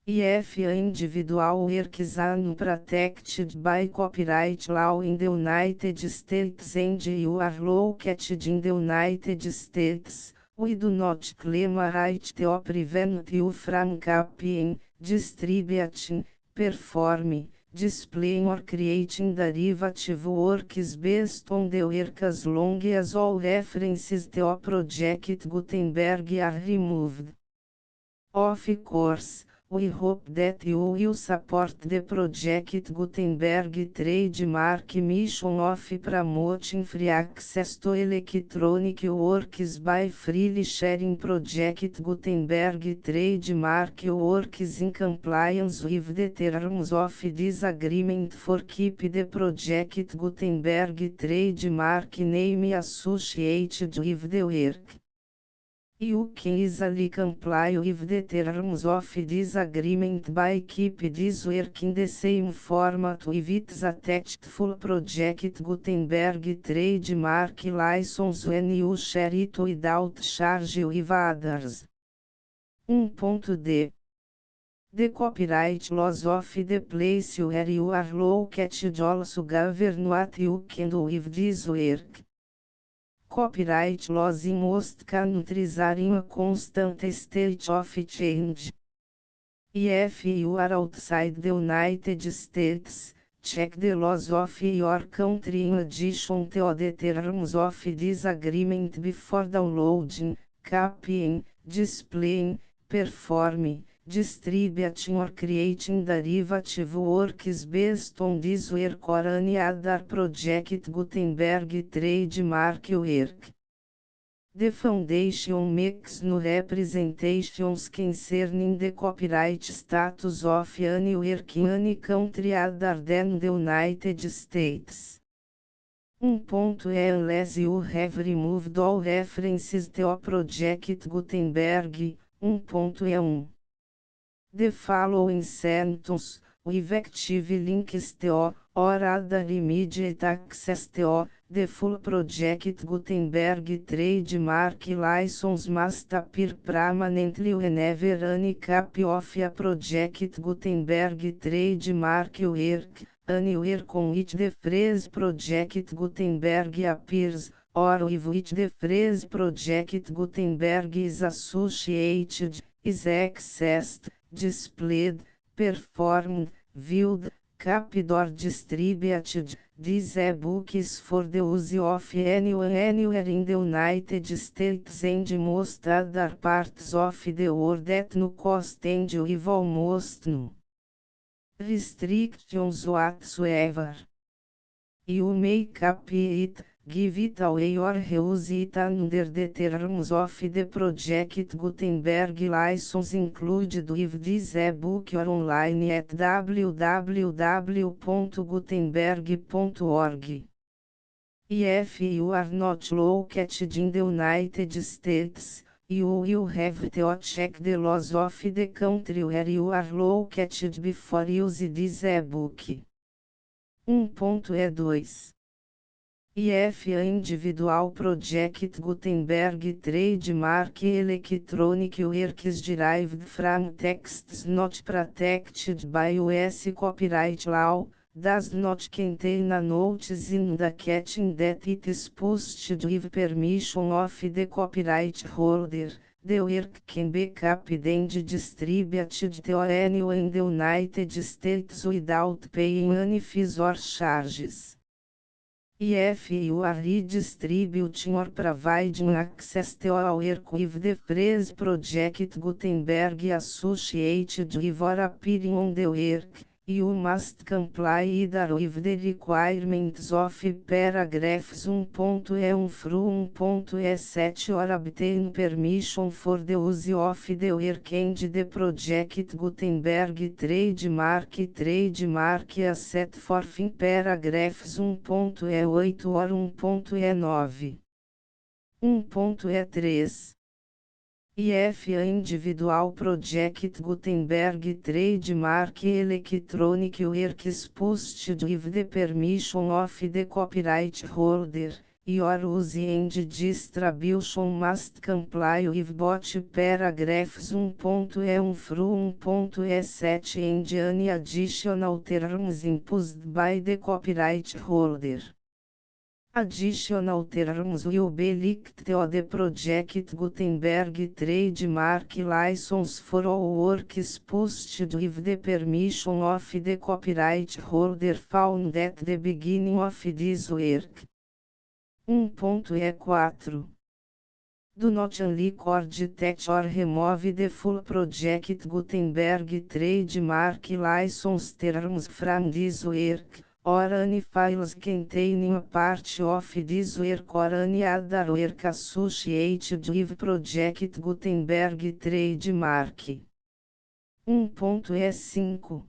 If individual works are unprotected by copyright law in the United States and you are located in the United States, we do not claim a right to prevent you from copying, distributing, performing, displaying or creating derivative works based on the work as long as all references to Project Gutenberg are removed. Of course, we hope that you will support the Project Gutenberg trademark mission of promoting free access to electronic works by freely sharing Project Gutenberg trademark works in compliance with the terms of this agreement for keep the Project Gutenberg trademark name associated with the work. You can easily comply with the terms of this agreement by keep this work in the same format with its attached full Project Gutenberg trademark license when you share it without charge with others. 1.d. The copyright laws of the place where you are located also govern what you can do with this work. Copyright laws in most countries are in a constant state of change. If you are outside the United States, check the laws of your country in addition to the terms of this agreement before downloading, copying, displaying, performing, distributing or creating derivative works based on this work or any other Project Gutenberg trademark work. The foundation makes no representations concerning the copyright status of any work in any country other than the United States. Unless you have removed all references to Project Gutenberg. 1.1. The following sentence, with active links to, or other immediate access to, the full Project Gutenberg trademark license must appear permanently whenever any copy of a Project Gutenberg trademark work, anywhere con which the phrase Project Gutenberg appears, or with which the phrase Project Gutenberg is associated, is accessed, displayed, performed, viewed, copied or distributed. This e-book is for the use of anyone anywhere in the United States and most other parts of the world at no cost and with almost no restrictions whatsoever. You may copy it, give it away or reuse it under the terms of the Project Gutenberg license included with this e-book or online at www.gutenberg.org. If you are not located in the United States, you will have to check the laws of the country where you are located before using this e-book. 1.2. If an individual Project Gutenberg trademark electronic work is derived from texts not protected by U.S. copyright law, does not contain a notice indicating that it is posted with permission of the copyright holder, the work can be copied and distributed to anyone in the United States without paying any fees or charges. If you are redistributing or providing access to a work with the phrase Project Gutenberg associated with or appearing on the work, you must comply either with the requirements of paragraphs 1.1 through 1.7 or obtain permission for the use of the work and the Project Gutenberg trademark as set forth in paragraphs 1.8 or 1.9. 1.3. If an individual Project Gutenberg trademark electronic work is posted with the permission of the copyright holder, your use and distribution must comply with both paragraphs 1.1 through 1.7 and any additional terms imposed by the copyright holder. Additional terms will be linked to the Project Gutenberg trademark license for all works posted with the permission of the copyright holder found at the beginning of this work. 1.4. Do not unrecord, touch or remove the full Project Gutenberg trademark license terms from this work, or any files containing a part of this work or any other work associated with Project Gutenberg trademark. 1.5.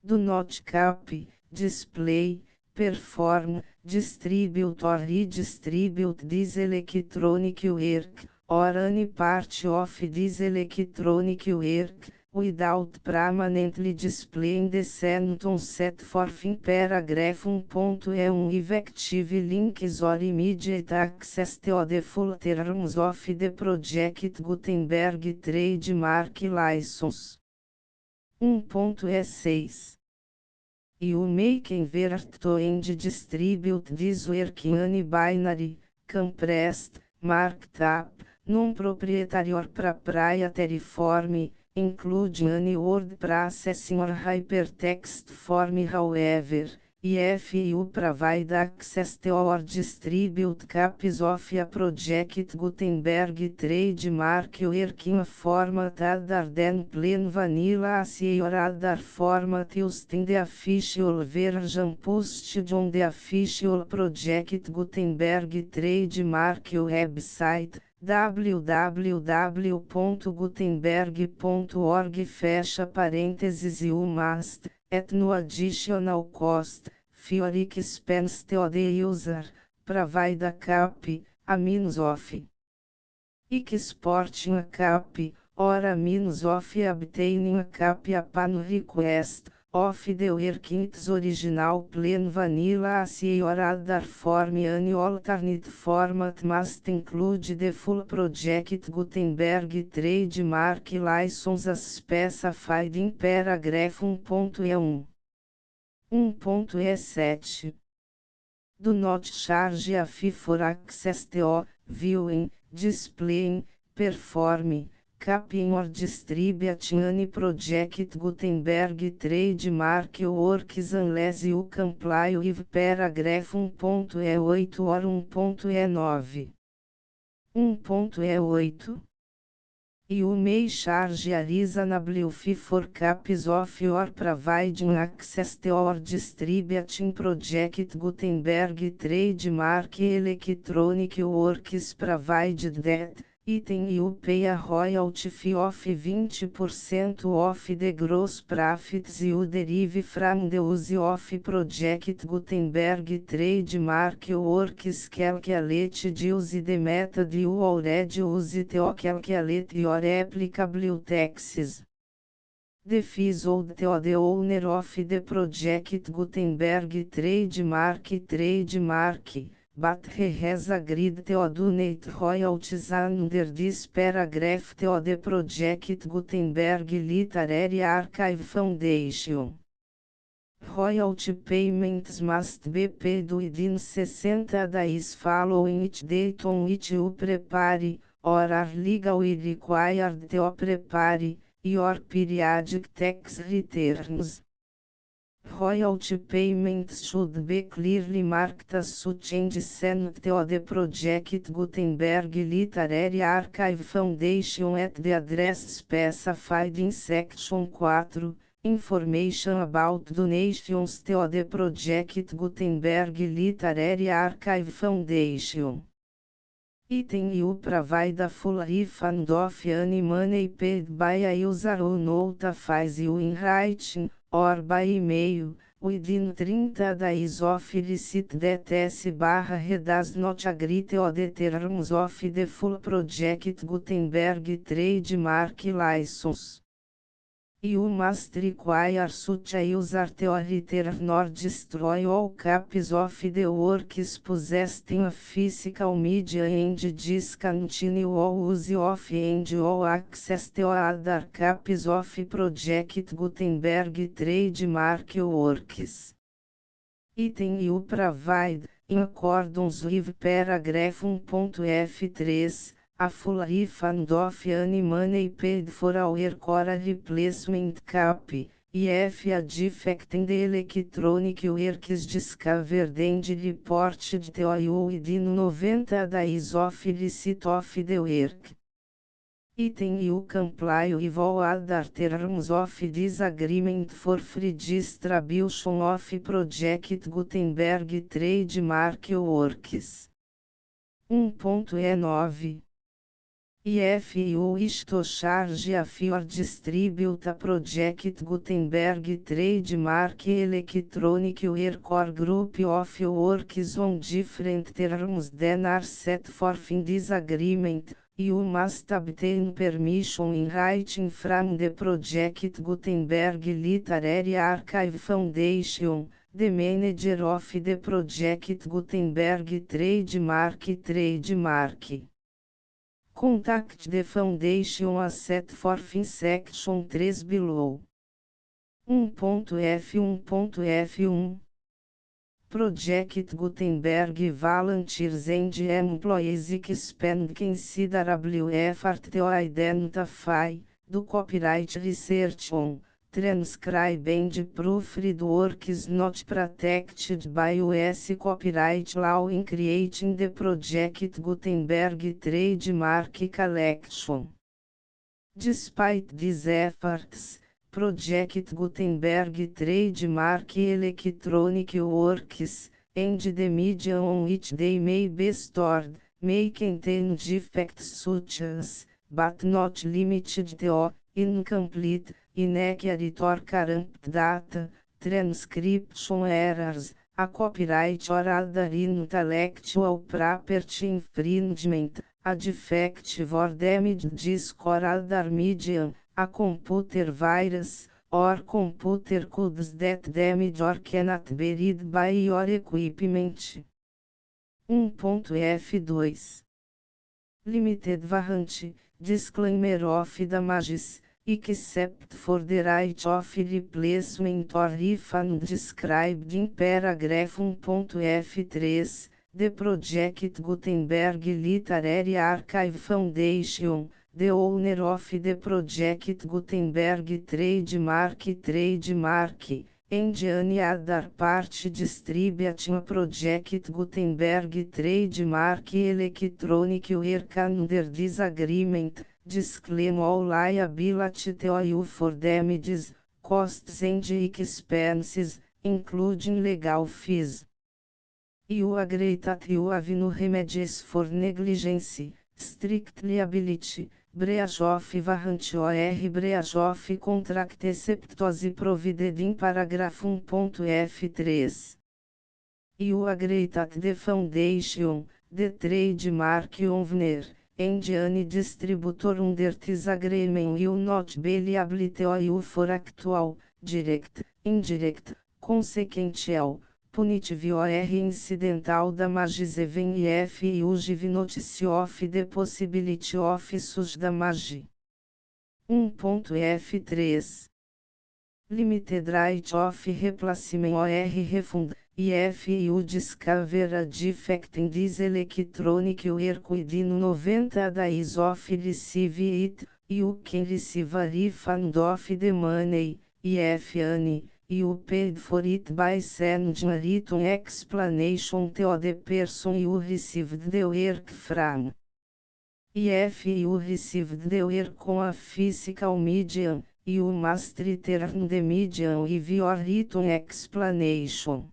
Do not copy, display, perform, distribute or redistribute this electronic work, or any part of this electronic work, without permanently displaying the sentence set forth in paragraph 1.1 with active links or immediate access to the full terms of the Project Gutenberg trademark license. 1.6. You may convert to and distribute this work in any binary, compressed, marked up, non-proprietary or proprietary form, including any word processing or hypertext form. However, IFU provide access to or distribute copies of a project Gutenberg trademark working format other than plain vanilla as or other format used in the official version posted on the official project Gutenberg trademark website www.gutenberg.org fecha parênteses you must, at no additional cost, for expense to the user, provide a copy, a means of exporting a copy, or a means of obtaining a copy upon request, of the work in its original plain vanilla as or other form any alternate format must include the full project Gutenberg trademark license as specified in paragraph 1.E1. 1.E7. Do not charge a fee for access to, viewing, displaying, performing, copying or distributing any project Gutenberg trademark works unless you comply with paragraph 1.E8 or 1.E9. 1.E8. You may charge a reasonable fee for copies of your providing access to or distributing project Gutenberg trademark electronic works provided that, item you pay a royalty fee of 20% of the gross profits you derive from the use of project Gutenberg trademark works calculated use the method you already use to calculate your applicable taxes. The fees owed to the owner of the project Gutenberg trademark, but he has agreed to donate royalties under this paragraph to the project Gutenberg Literary Archive Foundation. Royalty payments must be paid within 60 days following each date on which you prepare, or are legally required to prepare, your periodic tax returns. Royalty payments should be clearly marked as such and sent to the project Gutenberg Literary Archive Foundation at the address specified in Section 4, Information about donations to the project Gutenberg Literary Archive Foundation. Item you provide a full refund of any money paid by a user who notifies you in writing, or by email, within 30 days of receipt that S/he does not agree to the terms of the full project Gutenberg trademark license. You must require such a user to return or destroy all copies of the works possessed in a physical media and discontinue all use of and all access to other copies of project Gutenberg trademark works. Item you provide, in accordance with paragraph 1.F3, a full refund of any money paid for a work or a replacement copy, if a defect in the electronic work is discovered and reported to you within 90 days of receipt of the work. Item you comply with all other terms of this agreement for free distribution of project Gutenberg trademark works. 1.E9. If you wish to charge a fee or distribute a project Gutenberg trademark electronic work or group of works on different terms than are set forth in this agreement, you must obtain permission in writing from the project Gutenberg Literary Archive Foundation, the manager of the project Gutenberg trademark. Contact the foundation as set forth in section 3 below. 1.F1.F1 Project Gutenberg volunteers and employees expend considerable effort to identify, do copyright research on, transcribe and proofread works not protected by US copyright law in creating the Project Gutenberg trademark collection. Despite these efforts, Project Gutenberg trademark electronic works, and the media on which they may be stored, may contain defects such as, but not limited to, incomplete, inaccurate or corrupt data, transcription errors, a copyright or other intellectual property infringement, a defective or damaged disk or other medium, a computer virus, or computer codes that damage or cannot be read by your equipment. 1.F2 Limited warranty, disclaimer of damages, except for the right of replacement or refund described in paragraph 1.F3, the Project Gutenberg Literary Archive Foundation, the owner of the Project Gutenberg trademark, and any other party distributing Project Gutenberg trademark electronic work under this agreement, disclaim all liability to you for damages, costs and expenses, including legal fees. You agree that you have no remedies for negligence, strict liability, breach of warranty or breach of contract except as provided in paragraph 1.F3. You agree that the foundation, the trademark owner, and any distributor under this agreement will not be liable to you for actual, direct, indirect, consequential, punitive or incidental damages even if you give notice of the possibility of such damage. 1.F3 Limited right of replacement or refund, if you discover a defect in this electronic work within 90 days of receive it, you can receive a refund of the money, if any. You paid for it by sending a written explanation to the person you received the work from. If you received the work on a physical medium, you must return the medium with your written explanation.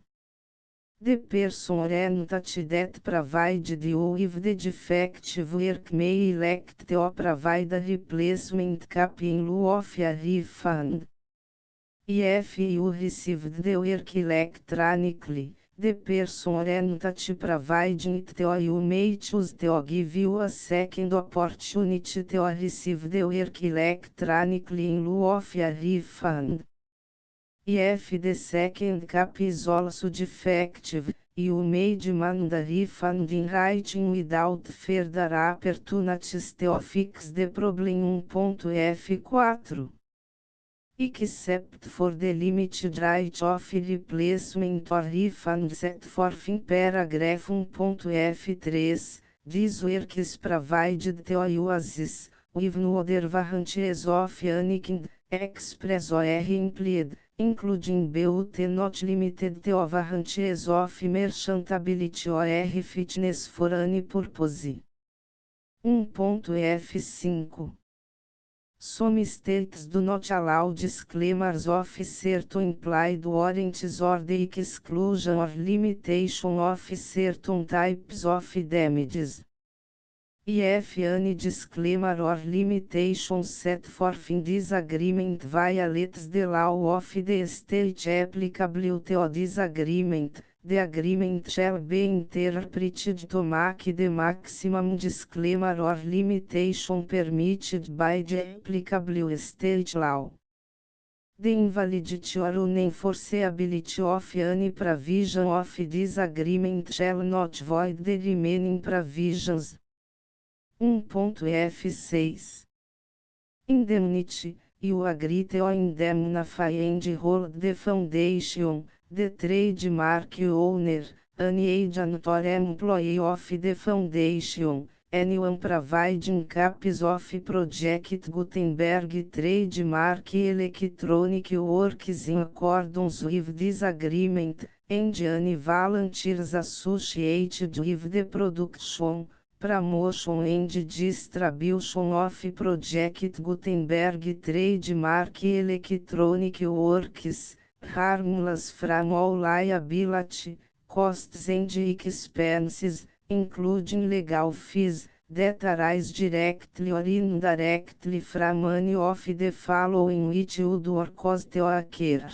The person or entity that provided you with the defective work may elect to provide a replacement copy in lieu of a refund. If you received the work electronically, the person or entity providing it to you may choose to give you a second opportunity to receive the work electronically in lieu of a refund. If the second copy is also defective, you may demand a refund in writing without further opportunities to fix the problem. 1.F4 Except for the limited right of replacement or refund set forth in paragraph 1.F3, this work is provided to you as is, with no other warranties of any kind, express or implied, including but not limited to warranties of merchantability or fitness for any purpose. 1.F5 Some states do not allow disclaimers of certain implied warranties or the exclusion or limitation of certain types of damages. If any disclaimer or limitation set forth in this agreement violates the law of the state applicable to this agreement, the agreement shall be interpreted to make the maximum disclaimer or limitation permitted by the applicable state law. The invalidity or unenforceability of any provision of this agreement shall not void the remaining provisions. 1.F6 Indemnity, you agree to indemnify and hold the foundation, the trademark owner, any agent or employee of the foundation, anyone providing copies of Project Gutenberg trademark electronic works in accordance with this agreement, and any volunteers associated with the production, promotion and distribution of Project Gutenberg trademark electronic works, harmless from all liability, costs and expenses, including legal fees, that arise directly or indirectly from any of the following which would or cost or occur.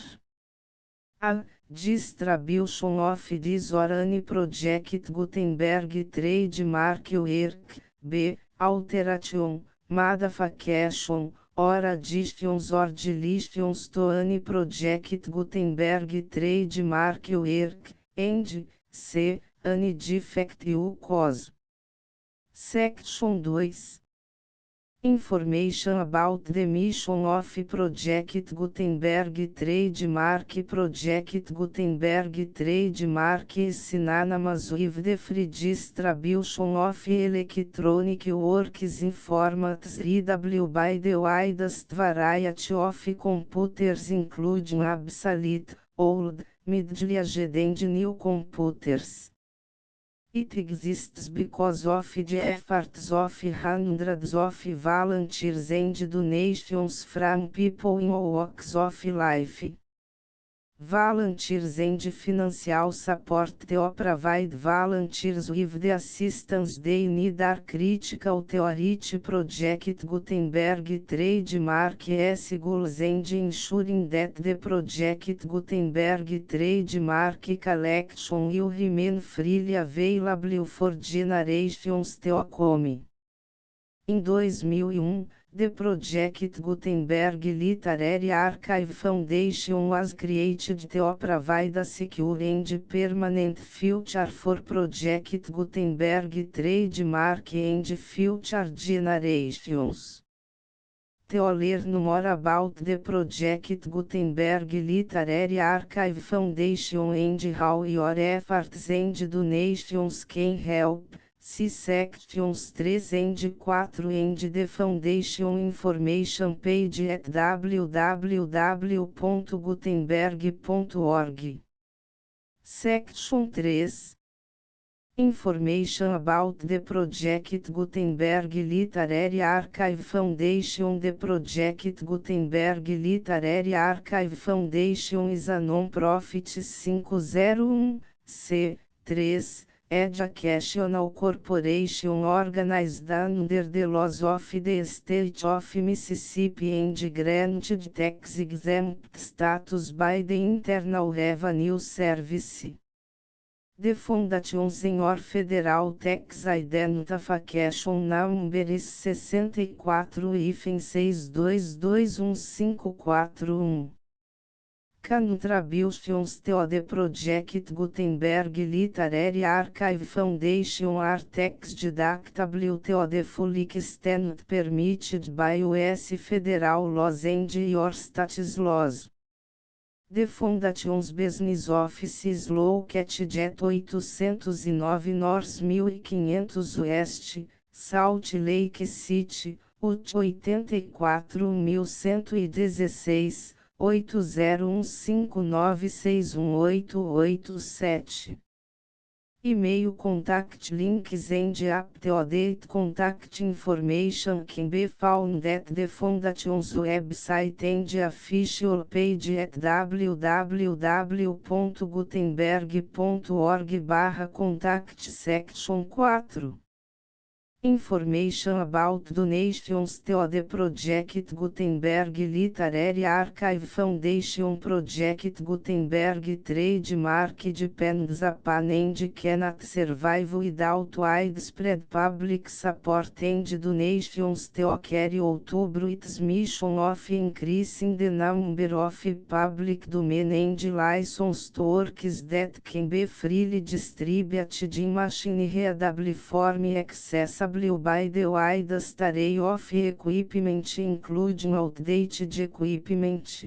A. Distribution of this or any Project Gutenberg trademark work. B. Alteration, modification, or additions or deletions to any Project Gutenberg trademark work, and C. Any defect you cause. Section 2. Information about the mission of Project Gutenberg trademark. Project Gutenberg trademark is synonymous with the free distribution of electronic works in formats readable by the widest variety of computers, including obsolete, old, middle-aged and new computers. It exists because of the efforts of hundreds of volunteers and donations from people in all walks of life. Volunteers and financial support to provide volunteers with the assistance they need are critical to reach Project Gutenberg trademark's goals and ensuring that the Project Gutenberg trademark collection will remain freely available for generations to come. Em 2001, the Project Gutenberg Literary Archive Foundation was created to provide a secure and permanent future for Project Gutenberg trademark and future generations. To learn more about the Project Gutenberg Literary Archive Foundation and how your efforts and donations can help, see sections 3 and 4 and the Foundation information page at www.gutenberg.org. Section 3. Information about the Project Gutenberg Literary Archive Foundation. The Project Gutenberg Literary Archive Foundation is a non-profit 501(c)(3) educational corporation organized under the laws of the State of Mississippi and granted tax-exempt status by the Internal Revenue Service. The Foundation Senior Federal Tax Identification Number is 64-6221541. Contributions to the Project Gutenberg Literary Archive Foundation are tax deductible to the full extent permitted by U.S. federal laws and your state's laws. The Foundation's business office is located at 809 North 1500 West, Salt Lake City, Utah 84116, 8015961887. E-mail contact links and up-to-date contact information can be found at the Foundation's website and official page at www.gutenberg.org/contact. Section 4. Information about donations to the Project Gutenberg Literary Archive Foundation. Project Gutenberg trademark depends upon and cannot survive without widespread public support and donations to carry out its mission of increasing the number of public domain and licensed works that can be freely distributed in machine-readable form accessible by the widest array of equipment, including outdated equipment.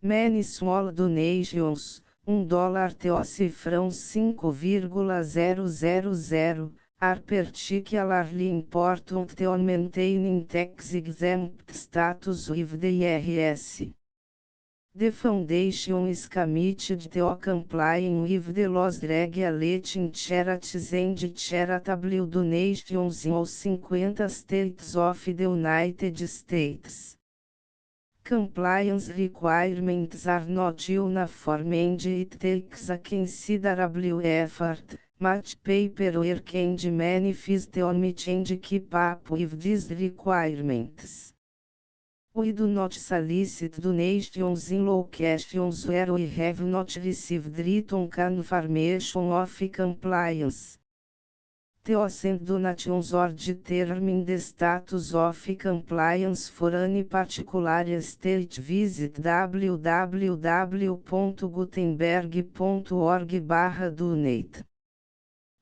Many small donations, $1 to cifrão 5,000, are particularly important to maintaining tax-exempt status with the IRS. The foundation is committed to complying with the laws regulating charities and charitable donations in all 50 states of the United States. Compliance requirements are not uniform and it takes a considerable effort, much paperwork and manifest on meet and keep up with these requirements. We do not solicit donations in locations where we have not received written confirmation of compliance. To send donations or determine the status of compliance for any particular state, visit www.gutenberg.org/donate.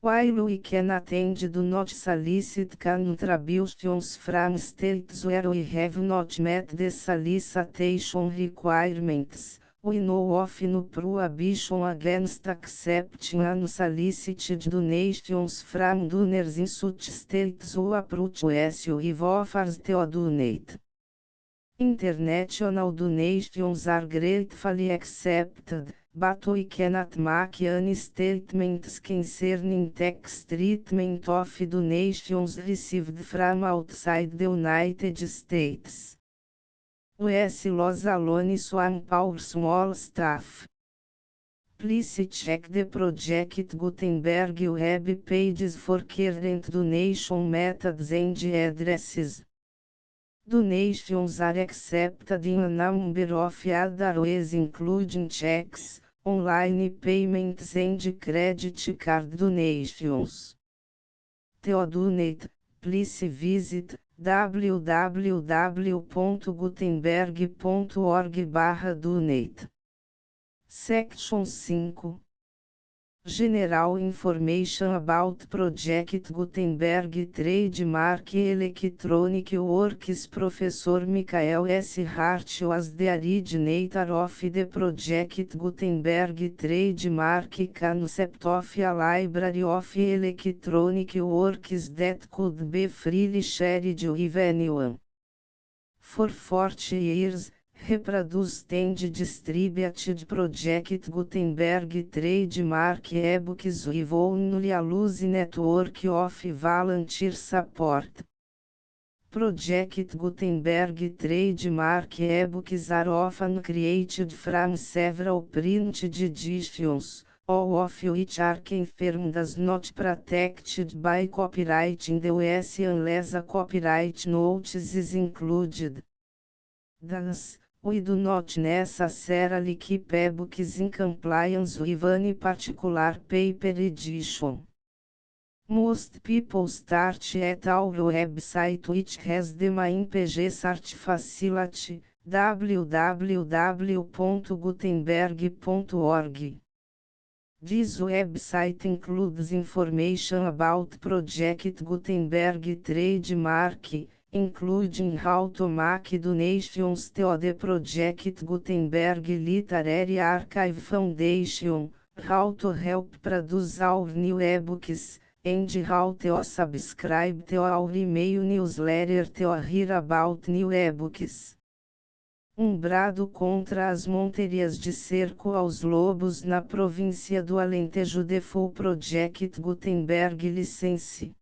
While we cannot and do not solicit contributions from states where we have not met the solicitation requirements, we know of no prohibition against accepting unsolicited donations from donors in such states who approach us with offers to donate. International donations are gratefully accepted, but we cannot make any statements concerning tax treatment of donations received from outside the United States. US laws alone swamp our small staff. Please check the Project Gutenberg web pages for current donation methods and addresses. Donations are accepted in a number of other ways including checks, online payments and credit card donations. To donate, please visit www.gutenberg.org/donate. Section 5. General Information about Project Gutenberg Trademark Electronic Works. Professor Michael S. Hart was the originator of the Project Gutenberg Trademark concept of a library of electronic works that could be freely shared with anyone. For 40 years, reproduced and distributed Project Gutenberg trademark ebooks with only a loose network of volunteer support. Project Gutenberg trademark ebooks are often created from several printed editions, all of which are confirmed as not protected by copyright in the US unless a copyright notice is included. Thus, we do not necessarily keep ebooks in compliance with any particular paper edition. Most people start at our website, which has the main page search facility, www.gutenberg.org. This website includes information about Project Gutenberg trademark, including how to make donations to the Project Gutenberg Literary Archive Foundation, how to help produce our new ebooks, and how to subscribe to our email newsletter to hear about new ebooks. Brado contra as montarias de cerco aos lobos na província do Alentejo. The full Project Gutenberg license.